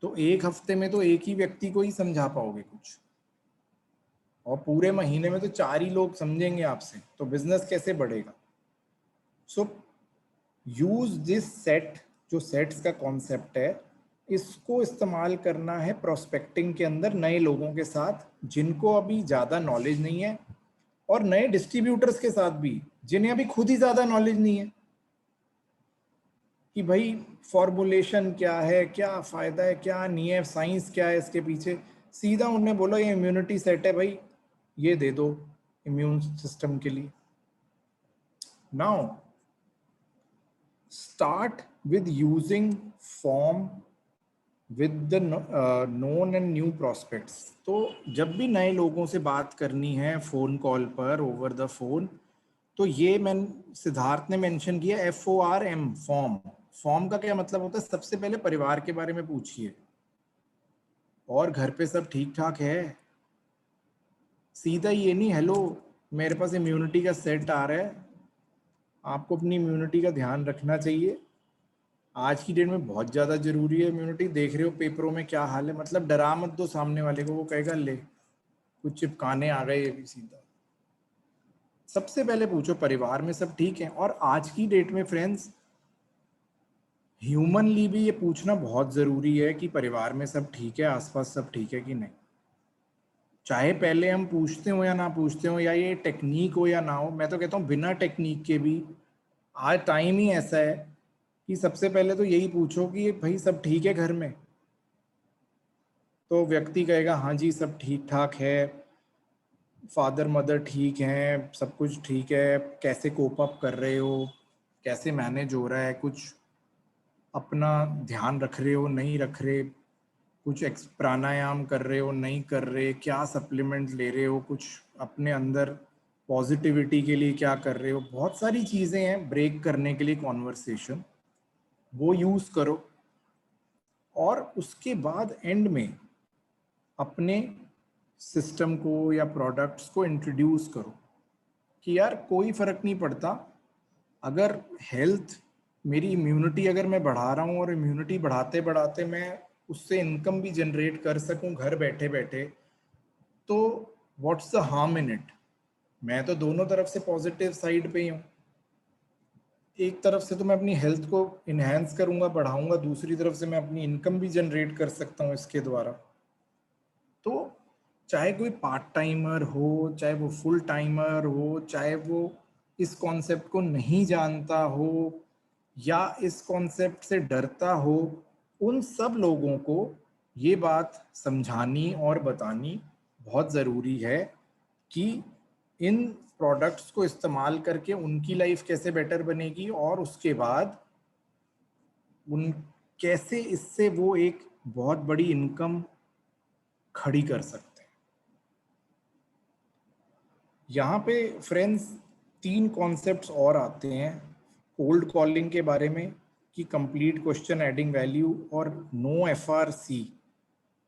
तो एक हफ्ते में तो एक ही व्यक्ति को ही समझा पाओगे कुछ, और पूरे महीने में तो 4 ही लोग समझेंगे आपसे, तो बिजनेस कैसे बढ़ेगा। सो यूज दिस सेट, जो सेट्स का कॉन्सेप्ट है, इसको इस्तेमाल करना है प्रोस्पेक्टिंग के अंदर नए लोगों के साथ जिनको अभी ज़्यादा नॉलेज नहीं है, और नए डिस्ट्रीब्यूटर्स के साथ भी जिन्हें अभी खुद ही ज़्यादा नॉलेज नहीं है कि भाई फॉर्मुलेशन क्या है, क्या फ़ायदा है, क्या नहीं है, साइंस क्या है इसके पीछे। सीधा उन्हें बोलो ये इम्यूनिटी सेट है भाई, ये दे दो इम्यून सिस्टम के लिए। Now start with using form with the known and new prospects. तो जब भी नए लोगों से बात करनी है फोन कॉल पर, ओवर द फोन, तो ये मैं सिद्धार्थ ने मेंशन किया FORM, फॉर्म। फॉर्म का क्या मतलब होता है? सबसे पहले परिवार के बारे में पूछिए, और घर पे सब ठीक ठाक है। सीधा ये नहीं हेलो मेरे पास इम्यूनिटी का सेट आ रहा है। आपको अपनी इम्यूनिटी का ध्यान रखना चाहिए, आज की डेट में बहुत ज़्यादा जरूरी है इम्यूनिटी। देख रहे हो पेपरों में क्या हाल है, मतलब डरा मत दो सामने वाले को, वो कहेगा ले कुछ चिपकाने आ गए ये भी। सीधा सबसे पहले पूछो परिवार में सब ठीक है। और आज की डेट में फ्रेंड्स, ह्यूमनली भी ये पूछना बहुत ज़रूरी है कि परिवार में सब ठीक है, आसपास सब ठीक है कि नहीं। चाहे पहले हम पूछते हो या ना पूछते हो, या ये टेक्निक हो या ना हो, मैं तो कहता हूँ बिना टेक्निक के भी आज टाइम ही ऐसा है कि सबसे पहले तो यही पूछो कि भाई सब ठीक है घर में। तो व्यक्ति कहेगा हाँ जी सब ठीक ठाक है, फादर मदर ठीक हैं, सब कुछ ठीक है, कैसे कोप अप कर रहे हो, कैसे मैनेज हो रहा है, कुछ अपना ध्यान रख रहे हो नहीं रख रहे, कुछ प्राणायाम कर रहे हो नहीं कर रहे, क्या सप्लीमेंट ले रहे हो, कुछ अपने अंदर पॉजिटिविटी के लिए क्या कर रहे हो। बहुत सारी चीज़ें हैं ब्रेक करने के लिए कॉन्वर्सेशन, वो यूज़ करो। और उसके बाद एंड में अपने सिस्टम को या प्रोडक्ट्स को इंट्रोड्यूस करो कि यार कोई फ़र्क नहीं पड़ता अगर हेल्थ, मेरी इम्यूनिटी अगर मैं बढ़ा रहा हूँ और इम्यूनिटी बढ़ाते बढ़ाते मैं उससे इनकम भी जनरेट कर सकूँ घर बैठे बैठे, तो what's the harm in it. मैं तो दोनों तरफ से पॉजिटिव साइड पे ही हूँ। एक तरफ से तो मैं अपनी हेल्थ को इन्हेंस करूँगा, बढ़ाऊँगा, दूसरी तरफ से मैं अपनी इनकम भी जनरेट कर सकता हूँ इसके द्वारा। तो चाहे कोई पार्ट टाइमर हो, चाहे वो फुल टाइमर हो, चाहे वो इस कॉन्सेप्ट को नहीं जानता हो या इस कॉन्सेप्ट से डरता हो, उन सब लोगों को ये बात समझानी और बतानी बहुत ज़रूरी है कि इन प्रोडक्ट्स को इस्तेमाल करके उनकी लाइफ कैसे बेटर बनेगी, और उसके बाद उन कैसे इससे वो एक बहुत बड़ी इनकम खड़ी कर सकते हैं। यहाँ पे फ्रेंड्स 3 कॉन्सेप्ट्स और आते हैं कोल्ड कॉलिंग के बारे में, कि कंप्लीट क्वेश्चन एडिंग वैल्यू और नो FRC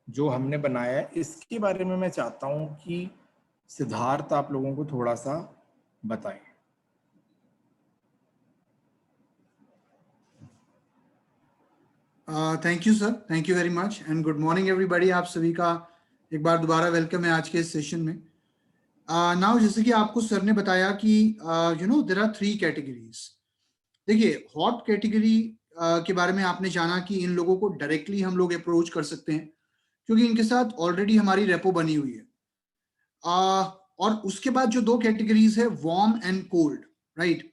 जो हमने बनाया है, इसके बारे में मैं चाहता हूँ कि सिद्धार्थ आप लोगों को थोड़ा सा बताएं। Thank you sir, thank you very much and good morning everybody. आप सभी का एक बार दोबारा वेलकम है आज के इस सेशन में। नाउ जैसे कि आपको सर ने बताया कि देयर आर 3 कैटेगरीज। देखिए, हॉट कैटेगरी के बारे में आपने जाना कि इन लोगों को डायरेक्टली हम लोग अप्रोच कर सकते हैं क्योंकि इनके साथ ऑलरेडी हमारी रेपो बनी हुई है। और उसके बाद जो 2 कैटेगरीज है, वार्म एंड कोल्ड, राइट।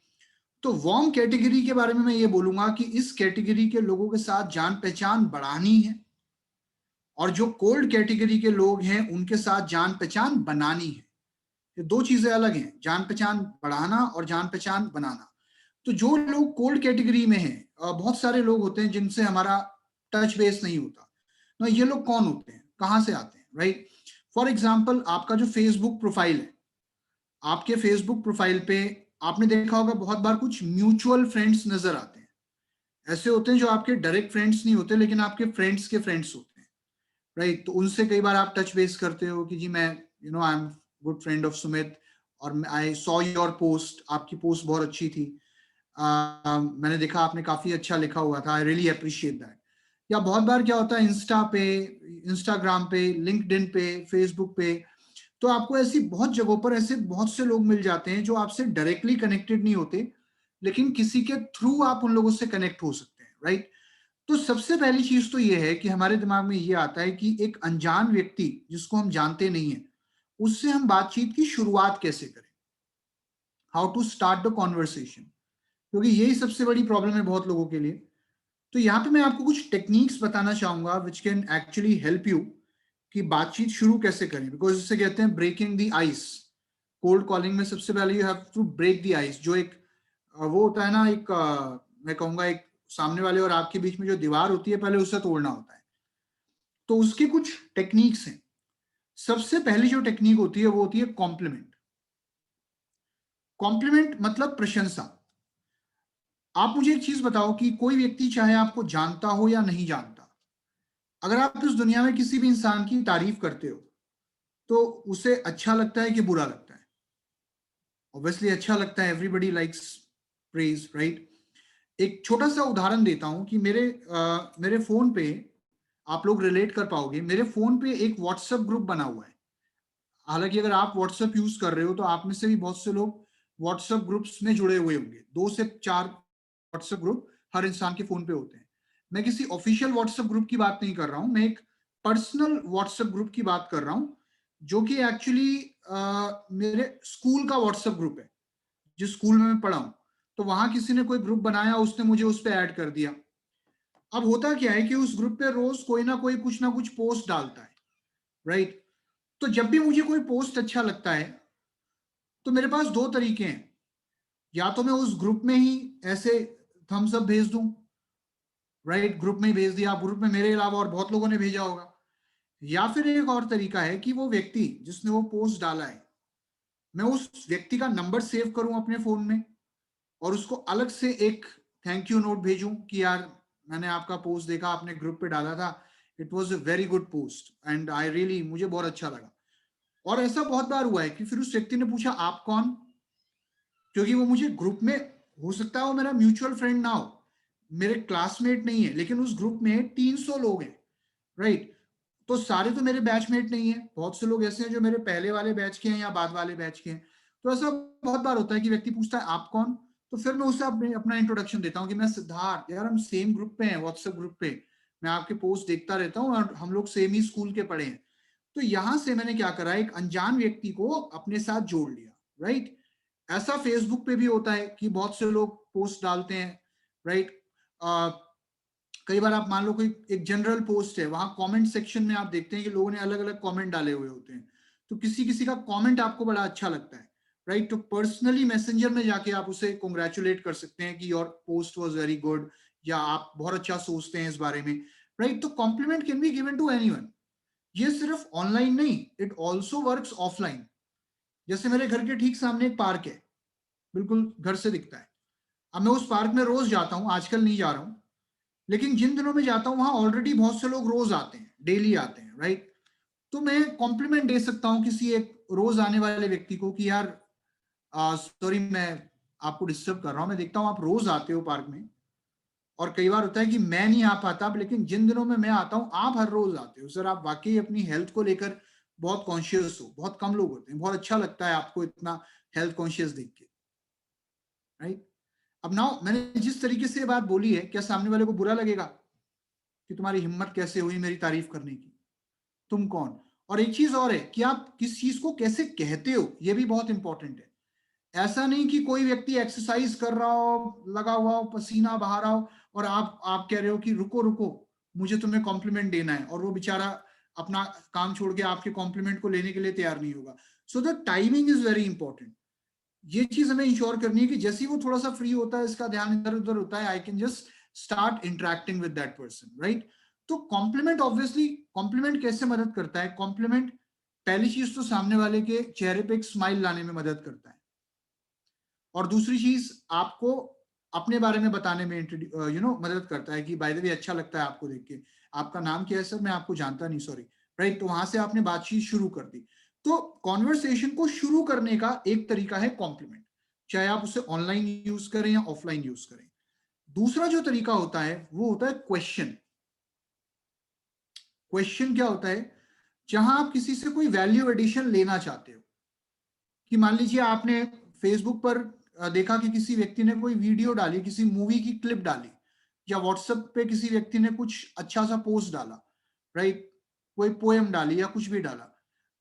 तो वार्म कैटेगरी के बारे में मैं ये बोलूंगा कि इस कैटेगरी के लोगों के साथ जान पहचान बढ़ानी है, और जो कोल्ड कैटेगरी के लोग हैं उनके साथ जान पहचान बनानी है। ये 2 चीजें अलग हैं, जान पहचान बढ़ाना और जान पहचान बनाना। तो जो लोग कोल्ड कैटेगरी में हैं, बहुत सारे लोग होते हैं जिनसे हमारा टच बेस नहीं होता। तो ये लोग कौन होते हैं, कहाँ से आते हैं, राइट। फॉर एग्जाम्पल, आपका जो फेसबुक प्रोफाइल है, आपके फेसबुक प्रोफाइल पे आपने देखा होगा बहुत बार कुछ म्यूचुअल फ्रेंड्स नजर आते हैं। ऐसे होते हैं जो आपके डायरेक्ट फ्रेंड्स नहीं होते लेकिन आपके फ्रेंड्स के फ्रेंड्स होते हैं, राइट। तो उनसे कई बार आप टच बेस करते हो कि जी मैं I am good friend of Sumit और आई सॉ योर पोस्ट, आपकी पोस्ट बहुत अच्छी थी, मैंने देखा आपने काफी अच्छा लिखा हुआ था, आई रियली अप्रिशिएट दैट। या बहुत बार क्या होता है, इंस्टा पे, इंस्टाग्राम पे, लिंक्डइन पे, फेसबुक पे, तो आपको ऐसी बहुत जगहों पर ऐसे बहुत से लोग मिल जाते हैं जो आपसे डायरेक्टली कनेक्टेड नहीं होते लेकिन किसी के थ्रू आप उन लोगों से कनेक्ट हो सकते हैं, राइट। तो सबसे पहली चीज तो ये है कि हमारे दिमाग में ये आता है कि एक अनजान व्यक्ति जिसको हम जानते नहीं है उससे हम बातचीत की शुरुआत कैसे करें, how to start the conversation, क्योंकि यही सबसे बड़ी प्रॉब्लम है बहुत लोगों के लिए। तो यहाँ पे मैं आपको कुछ टेक्निक्स बताना चाहूंगा which can actually help you कि बातचीत शुरू कैसे करें, बिकॉज इसे कहते हैं breaking the ice. Cold calling में सबसे पहले you have to break the ice. जो एक वो होता है ना, एक मैं कहूंगा एक सामने वाले और आपके बीच में जो दीवार होती है पहले उसे तोड़ना होता है। तो उसके कुछ टेक्निक्स हैं। सबसे पहली जो टेक्निक होती है वो होती है कॉम्प्लीमेंट। कॉम्प्लीमेंट मतलब प्रशंसा। आप मुझे एक चीज बताओ कि कोई व्यक्ति चाहे आपको जानता हो या नहीं जानता, अगर आप इस दुनिया में किसी भी इंसान की तारीफ करते हो तो उसे अच्छा लगता है कि बुरा लगता है? ऑब्वियसली अच्छा लगता है, एवरीबडी लाइक्स प्रेज, राइट। एक छोटा सा उदाहरण देता हूं कि मेरे फोन पे आप लोग रिलेट कर पाओगे। मेरे फोन पे एक व्हाट्सएप ग्रुप बना हुआ है। हालांकि अगर आप व्हाट्सएप यूज कर रहे हो तो आप में से भी बहुत से लोग व्हाट्सएप ग्रुप्स में जुड़े हुए होंगे। 2 से 4 व्हाट्सएप ग्रुप हर इंसान के फोन पे होते हैं। मैं किसी ऑफिशियल व्हाट्सएप ग्रुप की बात नहीं कर रहा हूं, मैं एक पर्सनल व्हाट्सएप ग्रुप की बात कर रहा हूं जो कि एक्चुअली मेरे स्कूल का व्हाट्सएप ग्रुप है, जिस स्कूल में मैं पढ़ा हूं। तो वहां किसी ने कोई ग्रुप बनाया, उसने मुझे उस पर ऐड कर दिया। अब होता क्या है कि उस ग्रुप पे रोज कोई ना कोई कुछ ना कुछ पोस्ट डालता है, राइट। तो जब भी मुझे कोई पोस्ट अच्छा लगता है तो मेरे पास 2 तरीके हैं। या तो मैं उस ग्रुप में ही ऐसे थम्स अप भेज दूं, राइट, ग्रुप में ही भेज दिया। ग्रुप में मेरे अलावा और बहुत लोगों ने भेजा होगा। या फिर एक और तरीका है कि वो व्यक्ति जिसने वो पोस्ट डाला है, मैं उस व्यक्ति का नंबर सेव करूं अपने फोन में और उसको अलग से एक थैंक यू नोट भेजूं कि यार मैंने आपका पोस्ट देखा, आपने ग्रुप पे डाला था, it was a very good post and I really, मुझे बहुत अच्छा लगा। और ऐसा बहुत बार हुआ है कि फिर उस व्यक्ति ने पूछा आप कौन, क्योंकि वो मुझे ग्रुप में, हो सकता है वो मेरा म्यूचुअल फ्रेंड ना हो, मेरे क्लासमेट नहीं है, लेकिन उस ग्रुप में 300 लोग हैं, राइट। तो सारे तो मेरे बैचमेट नहीं है, बहुत से लोग ऐसे हैं जो मेरे पहले वाले बैच के हैं या बाद वाले बैच के हैं। तो ऐसा बहुत बार होता है कि व्यक्ति पूछता है आप कौन, तो फिर मैं उसे अपना इंट्रोडक्शन देता हूँ कि मैं सिद्धार्थ, यार हम सेम ग्रुप पे हैं, व्हाट्सएप ग्रुप पे, मैं आपके पोस्ट देखता रहता हूँ और हम लोग सेम ही स्कूल के पढ़े हैं। तो यहां से मैंने क्या करा, एक अनजान व्यक्ति को अपने साथ जोड़ लिया, राइट। ऐसा फेसबुक पे भी होता है कि बहुत से लोग पोस्ट डालते हैं, राइट। कई बार आप मान लो कोई एक जनरल पोस्ट है, वहां कमेंट सेक्शन में आप देखते हैं कि लोगों ने अलग अलग कमेंट डाले हुए होते हैं। तो किसी किसी का कमेंट आपको बड़ा अच्छा लगता है, राइट। तो पर्सनली मैसेंजर में जाके आप उसे कॉन्ग्रेचुलेट कर सकते हैं कि your post was very good, या आप बहुत अच्छा सोचते हैं इस बारे में, राइट। तो compliment can be given to anyone. ये सिर्फ ऑनलाइन नहीं, इट ऑल्सो वर्क्स ऑफलाइन। जैसे मेरे घर के ठीक सामने एक पार्क है, बिल्कुल घर से दिखता है। अब मैं उस पार्क में रोज जाता हूँ, आजकल नहीं जा रहा हूँ, लेकिन जिन दिनों में जाता हूँ वहां ऑलरेडी बहुत से लोग रोज आते हैं, डेली आते हैं, राइट। तो मैं कॉम्प्लीमेंट दे सकता हूँ किसी एक रोज आने वाले व्यक्ति को कि यार सॉरी मैं आपको डिस्टर्ब कर रहा हूँ, मैं देखता हूँ आप रोज आते हो पार्क में, और कई बार होता है कि मैं नहीं आ पाता, लेकिन जिन दिनों में मैं आता हूँ आप हर रोज आते हो सर, आप वाकई अपनी हेल्थ को लेकर बहुत कॉन्शियस हो। बहुत कम लोग होते हैं, बहुत अच्छा लगता है आपको इतना हेल्थ कॉन्शियस देख के, राइट। अब नाउ मैंने जिस तरीके से ये बात बोली है, क्या सामने वाले को बुरा लगेगा कि तुम्हारी हिम्मत कैसे हुई मेरी तारीफ करने की, तुम कौन? और एक चीज और है कि आप किस चीज को कैसे कहते हो, ये भी बहुत इंपॉर्टेंट है। ऐसा नहीं कि कोई व्यक्ति एक्सरसाइज कर रहा हो, लगा हुआ हो, पसीना बहा रहा हो, और आप कह रहे हो कि रुको रुको मुझे तुम्हें कॉम्प्लीमेंट देना है, और वो बेचारा अपना काम छोड़ के आपके कॉम्प्लीमेंट को लेने के लिए तैयार नहीं होगा। So the timing is very important. ये चीज हमें इंश्योर करनी है कि जैसे ही वो थोड़ा सा फ्री होता है, इसका ध्यान इधर उधर होता है, I can just start interacting with that person, right. तो कॉम्प्लीमेंट, ऑब्वियसली कॉम्प्लीमेंट कैसे मदद करता है? कॉम्प्लीमेंट पहली चीज तो सामने वाले के चेहरे पे एक स्माइल लाने में मदद करता है, और दूसरी चीज आपको अपने बारे में बताने में मदद करता है कि बाय द वे अच्छा लगता है आपको देख के, आपका नाम क्या है सर, मैं आपको जानता नहीं, सॉरी, राइट। तो वहां से आपने बातचीत शुरू कर दी। तो कॉन्वर्सेशन को शुरू करने का एक तरीका है कॉम्प्लीमेंट, चाहे आप उसे ऑनलाइन यूज करें या ऑफलाइन यूज करें। दूसरा जो तरीका होता है वो होता है क्वेश्चन। क्वेश्चन क्या होता है? जहां आप किसी से कोई वैल्यू एडिशन लेना चाहते हो, कि मान लीजिए आपने फेसबुक पर देखा कि किसी व्यक्ति ने कोई वीडियो डाली, किसी मूवी की क्लिप डाली, या व्हाट्सएप पे किसी व्यक्ति ने कुछ अच्छा सा पोस्ट डाला, राइट, कोई पोएम डाली या कुछ भी डाला,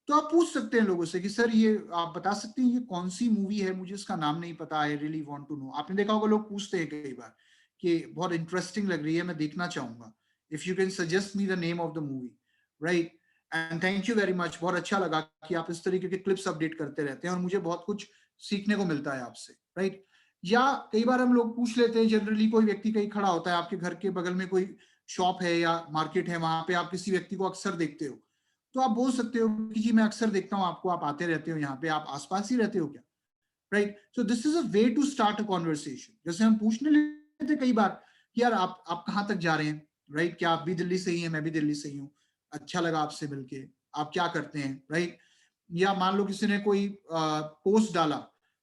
तो आप पूछ सकते हैं लोगों से कि सर ये आप बता सकते हैं ये कौन सी मूवी है, मुझे इसका नाम नहीं पता, I really want to know. आपने देखा होगा लोग पूछते हैं कई बार कि बहुत इंटरेस्टिंग लग रही है, मैं देखना चाहूंगा, if you can suggest me the name of the movie, right. And thank you very much, बहुत अच्छा लगा कि आप इस तरीके के क्लिप्स अपडेट करते रहते हैं, और मुझे बहुत कुछ सीखने को मिलता है आपसे, राइट। या कई बार हम लोग पूछ लेते हैं, जनरली कोई व्यक्ति कहीं खड़ा होता है, आपके घर के बगल में कोई शॉप है या मार्केट है, वहां पे आप किसी व्यक्ति को अक्सर देखते हो, तो आप बोल सकते हो कि जी मैं अक्सर देखता हूँ आपको, आप आते रहते हो यहाँ पे, आप आसपास ही रहते हो क्या, right. So this is a way to start a conversation. जैसे हम पूछने लेते कई बार कि यार आप कहाँ तक जा रहे हैं, राइट, क्या आप भी दिल्ली से ही हैं, मैं भी दिल्ली से ही हूँ, अच्छा लगा आपसे मिलके, आप क्या करते हैं, राइट। या मान लो किसी ने कोई पोस्ट डाला,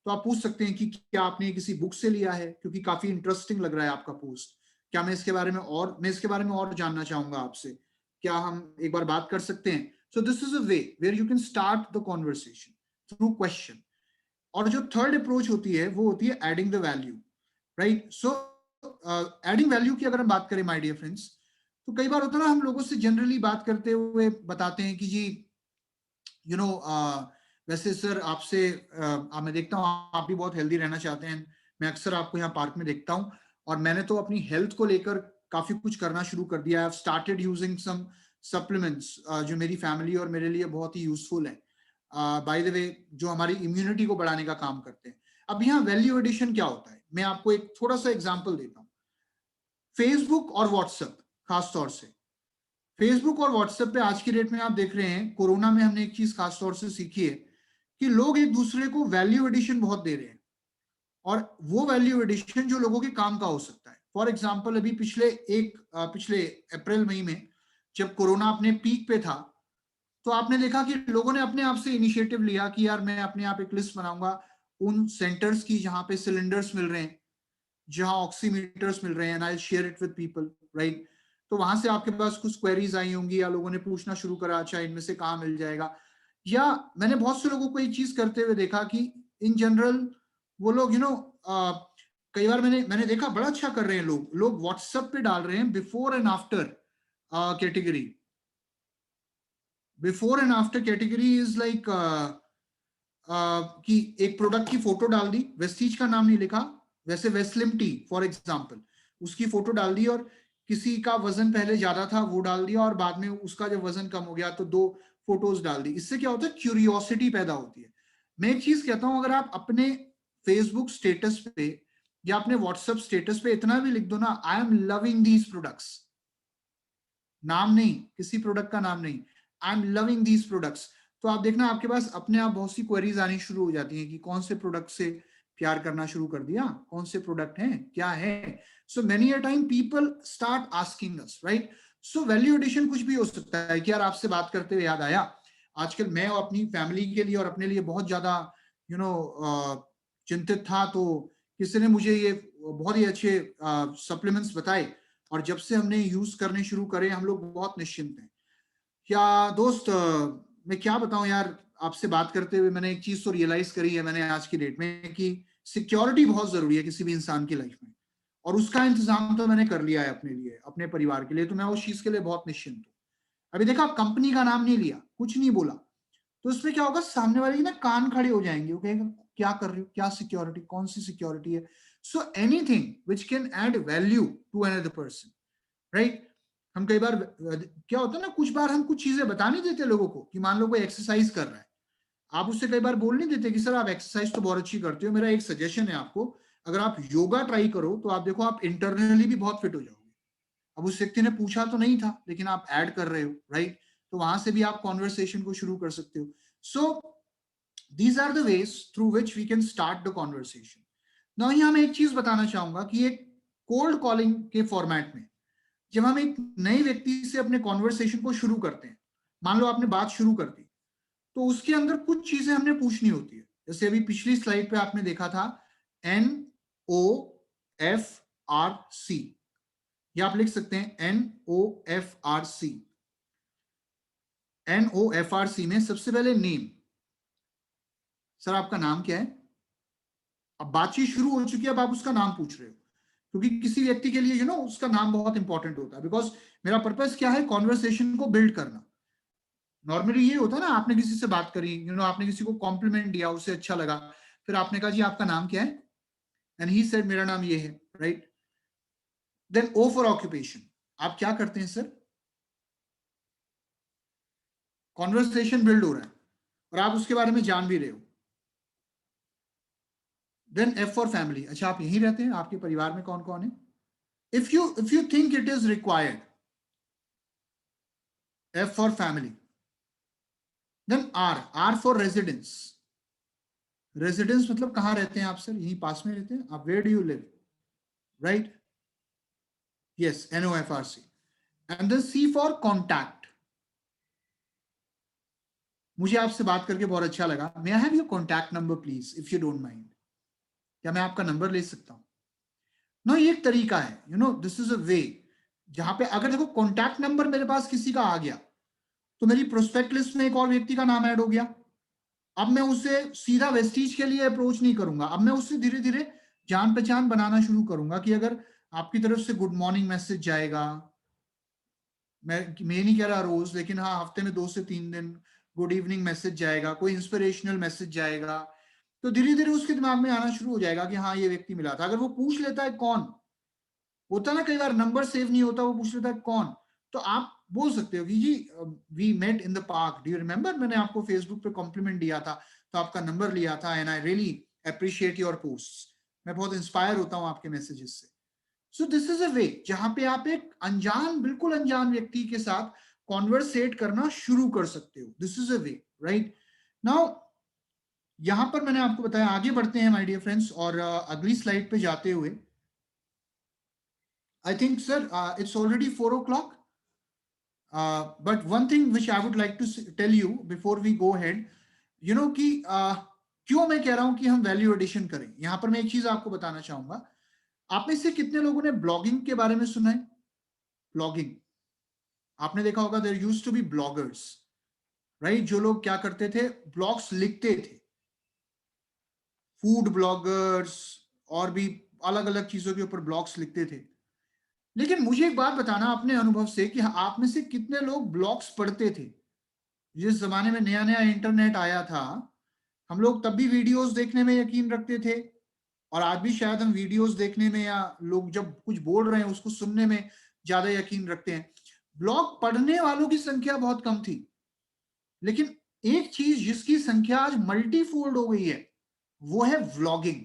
तो आप पूछ सकते हैं कि क्या आपने किसी बुक से लिया है, क्योंकि काफी इंटरेस्टिंग लग रहा है आपका पोस्ट, क्या मैं इसके बारे में और जानना चाहूंगा आपसे, क्या हम एक बार बात कर सकते हैं। So this is a way where you can start the conversation through question. और जो थर्ड अप्रोच होती है वो होती है adding the value, right. So adding value की अगर हम बात करें माय डियर फ्रेंड्स, तो कई बार होता है ना, हम लोगों से जनरली बात करते हुए बताते हैं कि जी वैसे सर आपसे मैं देखता हूँ आप भी बहुत हेल्दी रहना चाहते हैं, मैं अक्सर आपको यहाँ पार्क में देखता हूँ, और मैंने तो अपनी हेल्थ को लेकर काफी कुछ करना शुरू कर दिया है, स्टार्टेड यूजिंग सम सप्लीमेंट्स जो मेरी फैमिली और मेरे लिए बहुत ही यूजफुल है, बाय द वे जो हमारी इम्यूनिटी को बढ़ाने का काम करते हैं। अब यहाँ वैल्यू एडिशन क्या होता है, मैं आपको एक थोड़ा सा एग्जाम्पल देता हूँ। फेसबुक और व्हाट्सएप, खास तौर से फेसबुक और व्हाट्सएप पे आज की डेट में आप देख रहे हैं, कोरोना में हमने एक चीज खास तौर से सीखी है कि लोग एक दूसरे को वैल्यू एडिशन बहुत दे रहे हैं, और वो वैल्यू एडिशन जो लोगों के काम का हो सकता है। फॉर एग्जाम्पल अभी पिछले अप्रैल मई में जब कोरोना अपने पीक पे था, तो आपने देखा कि लोगों ने अपने आप से इनिशिएटिव लिया कि यार मैं अपने आप एक लिस्ट बनाऊंगा उन सेंटर्स की जहां पे सिलेंडर्स मिल रहे हैं, जहां ऑक्सीमीटर्स मिल रहे हैं, and I share it with people, right. तो वहां से आपके पास कुछ क्वेरीज आई होंगी, या लोगों ने पूछना शुरू करा अच्छा इनमें से कहाँ मिल जाएगा। या मैंने बहुत से लोगों को एक चीज करते हुए देखा कि इन जनरल वो लोग कई बार मैंने देखा बड़ा अच्छा कर रहे हैं लोग व्हाट्सएप पे डाल रहे हैं before and after category. Before and after category is like कि एक प्रोडक्ट की फोटो डाल दी, वेस्टीज का नाम नहीं लिखा, वैसे वेस्लिम टी फॉर एग्जांपल, उसकी फोटो डाल दी, और किसी का वजन पहले ज्यादा था वो डाल दिया, और बाद में उसका जब वजन कम हो गया तो 2 फोटोज डाल दी। इससे क्या होता है, क्यूरियोसिटी पैदा होती है। मैं एक चीज कहता हूं, अगर आप अपने फेसबुक स्टेटस पे या अपने व्हाट्सएप स्टेटस पे इतना भी लिख दो ना, I am loving these products, नाम नहीं, किसी प्रोडक्ट का नाम नहीं, I am loving these products, तो आप देखना आपके पास अपने आप बहुत सी क्वेरीज आनी शुरू हो जाती हैं कि कौन से प्रोडक्ट से प्यार करना शुरू कर दिया, कौन से प्रोडक्ट हैं, क्या है। So many a time people start asking us, right. So value addition कुछ भी हो सकता है कि यार आपसे बात करते हुए याद आया, आजकल मैं अपनी फैमिली के लिए और अपने लिए बहुत ज्यादा चिंतित था, तो किसी ने मुझे ये बहुत ही अच्छे सप्लीमेंट्स बताए, और जब से हमने यूज करने शुरू करे हम लोग बहुत निश्चिंत हैं। क्या दोस्त, मैं क्या बताऊं यार, आपसे बात करते हुए मैंने एक चीज तो रियलाइज करी है मैंने आज की डेट में, कि सिक्योरिटी बहुत जरूरी है किसी भी इंसान की लाइफ में, और उसका इंतजाम तो मैंने कर लिया है अपने लिए, अपने परिवार के लिए, तो मैं उस चीज के लिए बहुत निश्चिंत हूँ। अभी देखा, कंपनी का नाम नहीं लिया, कुछ नहीं बोला, तो इसमें क्या होगा, सामने वाले की ना कान खड़े हो जाएंगे, वो कहेगा क्या कर रहे हो, क्या सिक्योरिटी, कौन सी सिक्योरिटी है। So anything which can add value to another person, right. हम कई बार क्या होता है ना, कुछ बार हम कुछ चीजें बता नहीं देते लोगों को, कि मान लो कोई एक्सरसाइज कर रहा है, आप उससे कई बार बोल नहीं देते कि सर आप एक्सरसाइज तो बहुत अच्छी करते हो, मेरा एक सजेशन है आपको, अगर आप योगा ट्राई करो तो आप देखो आप इंटरनली भी बहुत फिट हो जाओगे। अब उस व्यक्ति ने पूछा तो नहीं था, लेकिन आप ऐड कर रहे हो, राइट, तो वहां से भी आप कॉन्वर्सेशन को शुरू कर सकते हो। So these are the ways through which we can start the conversation. Now यहाँ मैं एक चीज बताना चाहूंगा कि एक कोल्ड कॉलिंग के फॉर्मेट में जब हम एक नए व्यक्ति से अपने कॉन्वर्सेशन को शुरू करते हैं, मान लो आपने बात शुरू कर दी, तो उसके अंदर कुछ चीजें हमने पूछनी होती है। जैसे अभी पिछली स्लाइड पे आपने देखा था NOFRC, या आप लिख सकते हैं NOFRC। NOFRC में सबसे पहले नेम, सर आपका नाम क्या है। अब बातचीत शुरू हो चुकी है, अब आप उसका नाम पूछ रहे हो, क्योंकि किसी व्यक्ति के लिए उसका नाम बहुत इंपॉर्टेंट होता है, बिकॉज मेरा पर्पस क्या है, कॉन्वर्सेशन को बिल्ड करना। नॉर्मली ये होता है ना, आपने किसी से बात करी, आपने किसी को कॉम्प्लीमेंट दिया, उसे अच्छा लगा, फिर आपने कहा जी आपका नाम क्या है, एंड ही सेड मेरा नाम ये है, right. Then O for occupation, आप क्या करते हैं सर। कॉन्वर्सेशन बिल्ड हो रहा है और आप उसके बारे में जान भी रहे हो। देन F फॉर फैमिली, अच्छा आप यहीं रहते हैं, आपके परिवार में कौन कौन है। If you think it is required, F for family. Then R for residence. Residence मतलब कहां रहते हैं आप सर, यहीं पास में रहते हैं आप, where do you live, right, yes, NOFRC। And then C for contact, मुझे आपसे बात करके बहुत अच्छा लगा, may I have your contact number please if you don't mind, क्या मैं आपका नंबर ले सकता हूं ना। ये एक तरीका है, दिस इज अ वे, जहां पे अगर देखो कॉन्टैक्ट नंबर मेरे पास किसी का आ गया, तो मेरी प्रोस्पेक्ट लिस्ट में एक और व्यक्ति का नाम ऐड हो गया। अब मैं उसे सीधा वेस्टीज के लिए अप्रोच नहीं करूंगा, अब मैं उससे धीरे धीरे जान पहचान बनाना शुरू करूंगा, कि अगर आपकी तरफ से गुड मॉर्निंग मैसेज जाएगा, मैं नहीं कह रहा रोज, लेकिन हाँ हफ्ते में 2 से 3 दिन गुड इवनिंग मैसेज जाएगा, कोई इंस्पिरेशनल मैसेज जाएगा, तो धीरे धीरे उसके दिमाग में आना शुरू हो जाएगा कि हाँ ये व्यक्ति मिला था। अगर वो पूछ लेता है कौन, होता ना कई बार नंबर सेव नहीं होता, वो पूछ लेता है कौन, तो आप बोल सकते हो कि जी we met in the park, do you remember, मैंने आपको फेसबुक पे कॉम्प्लीमेंट दिया था, तो आपका नंबर लिया था, and I really appreciate your post, मैं बहुत इंस्पायर होता हूँ आपके मैसेजेस से। सो दिस इज अ वे जहां पे आप एक अनजान, बिल्कुल अनजान व्यक्ति के साथ कॉन्वर्सेट करना शुरू कर सकते हो, this is a way, right. Now यहां पर मैंने आपको बताया, आगे बढ़ते हैं माय डियर फ्रेंड्स, और अगली स्लाइड पे जाते हुए, I think, sir, it's already 4 o'clock. But one thing which I would like to tell you before we go ahead, कि क्यों मैं कह रहा हूं कि हम वैल्यू एडिशन करें। यहां पर मैं एक चीज आपको बताना चाहूंगा, आप में से कितने लोगों ने ब्लॉगिंग के बारे में सुना है। ब्लॉगिंग आपने देखा होगा, there used to be bloggers, right, जो लोग क्या करते थे, ब्लॉग्स लिखते थे, फूड ब्लॉगर्स, और भी अलग अलग चीजों के ऊपर ब्लॉग्स लिखते थे। लेकिन मुझे एक बात बताना अपने अनुभव से, कि आप में से कितने लोग ब्लॉग्स पढ़ते थे। जिस जमाने में नया नया इंटरनेट आया था, हम लोग तब भी वीडियोस देखने में यकीन रखते थे, और आज भी शायद हम वीडियोस देखने में, या लोग जब कुछ बोल रहे हैं उसको सुनने में ज्यादा यकीन रखते हैं। ब्लॉग पढ़ने वालों की संख्या बहुत कम थी, लेकिन एक चीज जिसकी संख्या आज मल्टीफोल्ड हो गई है वो है व्लॉगिंग।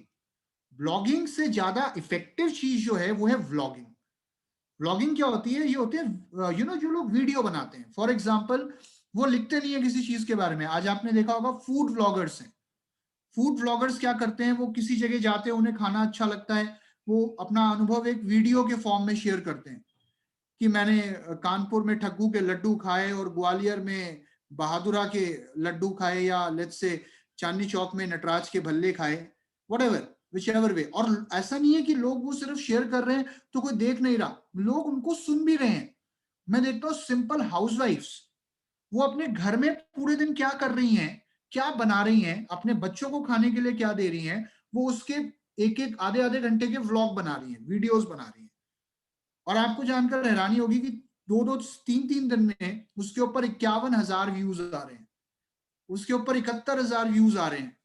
ब्लॉगिंग से ज्यादा इफेक्टिव चीज जो है वो है व्लॉगिंग। व्लॉगिंग क्या होती है? ये होते हैं जो लोग वीडियो बनाते हैं। फॉर एग्जाम्पल, वो लिखते नहीं है किसी चीज के बारे में। आज आपने देखा होगा फूड व्लॉगर्स हैं। फूड व्लॉगर्स क्या करते हैं? वो किसी जगह जाते हैं, उन्हें खाना अच्छा लगता है, वो अपना अनुभव एक वीडियो के फॉर्म में शेयर करते हैं कि मैंने कानपुर में ठग्गू के लड्डू खाए और ग्वालियर में बहादुरा के लड्डू खाए, या लेट्स से चांदनी चौक में नटराज के भल्ले खाए, व्हाटएवर विच एवर वे। और ऐसा नहीं है कि लोग वो सिर्फ शेयर कर रहे हैं तो कोई देख नहीं रहा, लोग उनको सुन भी रहे हैं। मैं देखता हूँ सिंपल हाउसवाइफ्स, वो अपने घर में पूरे दिन क्या कर रही हैं, क्या बना रही हैं, अपने बच्चों को खाने के लिए क्या दे रही हैं, वो उसके एक एक आधे आधे घंटे के व्लॉग बना रही हैं, वीडियोस बना रही हैं। और आपको जानकर हैरानी होगी कि 2-2 3-3 दिन में उसके ऊपर 51,000 व्यूज आ रहे हैं, उसके ऊपर 71,000 व्यूज आ रहे हैं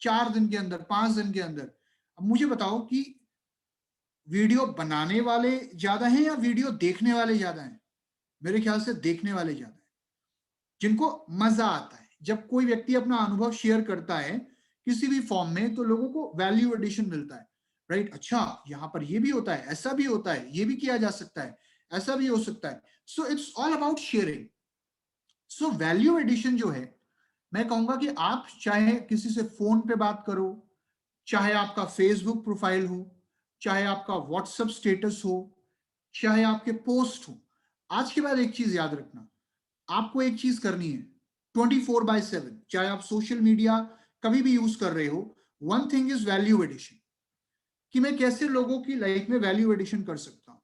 4 दिन के अंदर, 5 दिन के अंदर। अब मुझे बताओ कि वीडियो बनाने वाले ज्यादा हैं या वीडियो देखने वाले ज्यादा हैं? मेरे ख्याल से देखने वाले ज्यादा हैं, जिनको मजा आता है जब कोई व्यक्ति अपना अनुभव शेयर करता है किसी भी फॉर्म में, तो लोगों को वैल्यू एडिशन मिलता है, राइट? अच्छा, यहाँ पर ये भी होता है, ऐसा भी होता है, ये भी किया जा सकता है, ऐसा भी हो सकता है। So it's all about sharing. So value addition जो है, मैं कहूंगा कि आप चाहे किसी से फोन पे बात करो, चाहे आपका फेसबुक प्रोफाइल हो, चाहे आपका व्हाट्सएप स्टेटस हो, चाहे आपके पोस्ट हो, आज के बाद एक चीज याद रखना, आपको एक चीज करनी है 24/7, चाहे आप सोशल मीडिया कभी भी यूज कर रहे हो। One thing is value addition, कि मैं कैसे लोगों की लाइफ में वैल्यू एडिशन कर सकता हूं,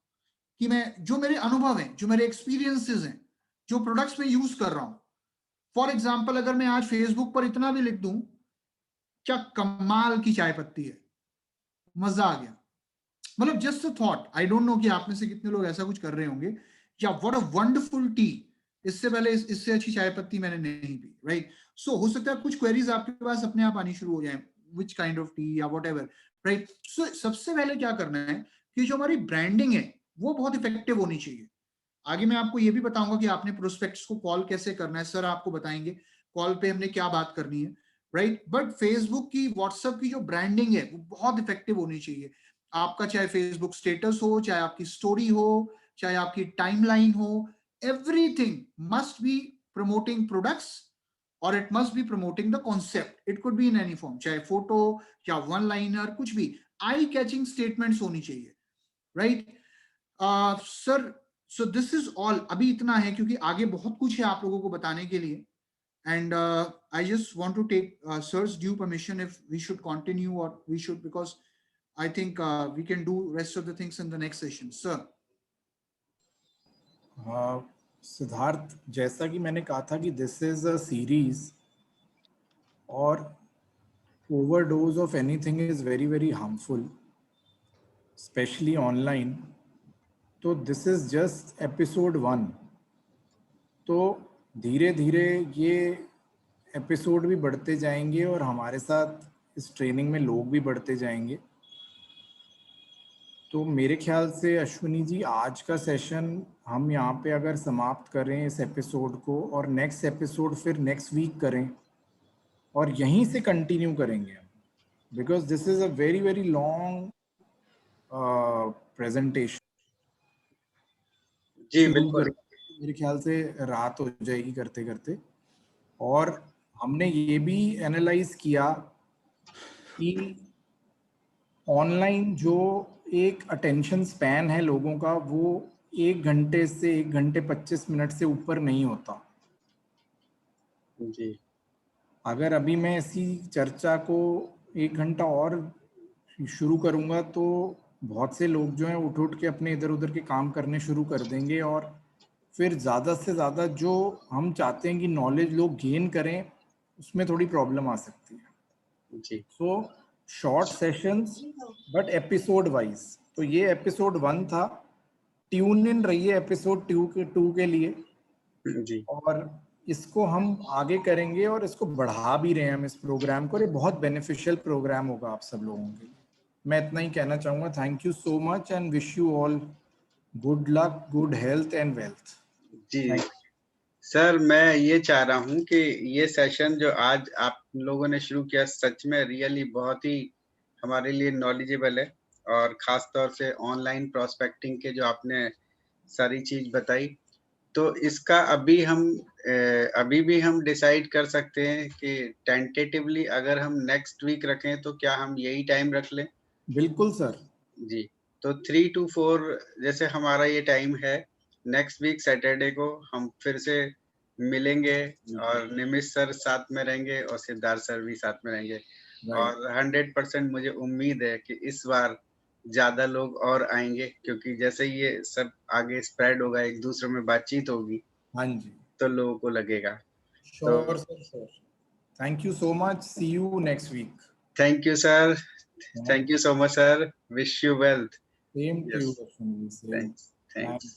कि मैं जो मेरे अनुभव हैं, जो मेरे एक्सपीरियंसेस हैं, जो प्रोडक्ट्स में यूज कर रहा हूं। फॉर एग्जाम्पल, अगर मैं आज फेसबुक पर इतना भी लिख दूं, क्या कमाल की चाय पत्ती है, मजा आ गया, मतलब just a thought. I don't know कि आप में से कितने लोग ऐसा कुछ कर रहे होंगे, या व्हाट अ वंडरफुल टी, इससे पहले इससे अच्छी चाय पत्ती मैंने नहीं पी, राइट? सो हो सकता है कुछ क्वेरीज आपके पास अपने आप आनी शुरू हो जाए, विच काइंड ऑफ टी या वट एवर, राइट? सो सबसे पहले क्या करना है कि जो हमारी ब्रांडिंग है वो बहुत इफेक्टिव होनी चाहिए। आगे मैं आपको ये भी बताऊंगा कि आपने प्रोस्पेक्ट्स को कॉल कैसे करना है, सर आपको बताएंगे कॉल पे हमने क्या बात करनी है, राइट? बट फेसबुक की, व्हाट्सएप की जो ब्रांडिंग है वो बहुत इफेक्टिव होनी चाहिए। आपका चाहे फेसबुक स्टेटस हो, चाहे आपकी स्टोरी हो, चाहे आपकी टाइमलाइन हो, everything must be promoting products, और it must be promoting the concept. It could be in any form, चाहे फोटो या वन लाइनर, कुछ भी आई कैचिंग स्टेटमेंट्स होनी चाहिए, right? Sir, so this is all, अभी इतना है क्योंकि आगे बहुत कुछ है आप लोगों को बताने के लिए। And I just want to take sir's due permission if we should continue or we should, because I think we can do rest of the things in the next session. Sir. Siddharth, जैसा कि मैंने कहा था कि this is a series, और overdose of anything is very very harmful, specially online. तो this is just episode 1। तो धीरे धीरे ये एपिसोड भी बढ़ते जाएंगे और हमारे साथ इस ट्रेनिंग में लोग भी बढ़ते जाएंगे। तो मेरे ख्याल से अश्विनी जी, आज का सेशन हम यहाँ पे अगर समाप्त करें इस एपिसोड को, और नेक्स्ट एपिसोड फिर नेक्स्ट वीक करें और यहीं से कंटिन्यू करेंगे हम, because this is a very very long presentation. जी शुरू बिल्कुल। करेंगे, मेरे ख्याल से रात हो जाएगी करते करते। और हमने ये भी एनालाइज किया कि ऑनलाइन जो एक अटेंशन स्पैन है लोगों का, वो 1 घंटे से 1 घंटे 25 मिनट से ऊपर नहीं होता। जी अगर अभी मैं इसी चर्चा को 1 घंटा और शुरू करूंगा तो बहुत से लोग जो हैं उठ उठ के अपने इधर उधर के काम करने शुरू कर देंगे, और फिर ज़्यादा से ज़्यादा जो हम चाहते हैं कि नॉलेज लोग गेन करें, उसमें थोड़ी प्रॉब्लम आ सकती है। जी so short sessions but episode wise. तो ये एपिसोड 1 था, ट्यून इन रहिए एपिसोड 2 के लिए, जी और इसको हम आगे करेंगे और इसको बढ़ा भी रहे हैं हम इस प्रोग्राम को, और ये बहुत बेनिफिशियल प्रोग्राम होगा आप सब लोगों के लिए। मैं इतना ही कहना चाहूँगा। Thank you so much and wish you all good luck, good health and wealth. जी। Thank you. सर मैं ये चाह रहा हूँ कि ये सेशन जो आज आप लोगों ने शुरू किया सच में रियली बहुत ही हमारे लिए नॉलेजेबल है, और खास तौर से ऑनलाइन प्रोस्पेक्टिंग के जो आपने सारी चीज बताई, तो इसका अभी भी हम डिसाइड कर सकते हैं कि टेंटेटिवली अगर हम नेक्स्ट वीक रखें तो क्या हम यही टाइम रख लें? बिल्कुल सर। जी, तो 3 to 4 जैसे हमारा ये टाइम है, नेक्स्ट वीक सैटरडे को हम फिर से मिलेंगे, और निमिष सर साथ में रहेंगे और सिद्धार्थ सर भी साथ में रहेंगे, और 100% मुझे उम्मीद है कि इस बार ज़्यादा लोग और आएँगे, क्योंकि जैसे ये सब आगे स्प्रेड होगा, एक दूसरे में बातचीत होगी, हाँ जी, तो लोगों को लगेगा। तो sure sir, sure. Thank you so much, see you next week. Thank you sir, thank you so much sir, wish you wealth. Same to you yes, Darshan ji, same. Thanks, thanks.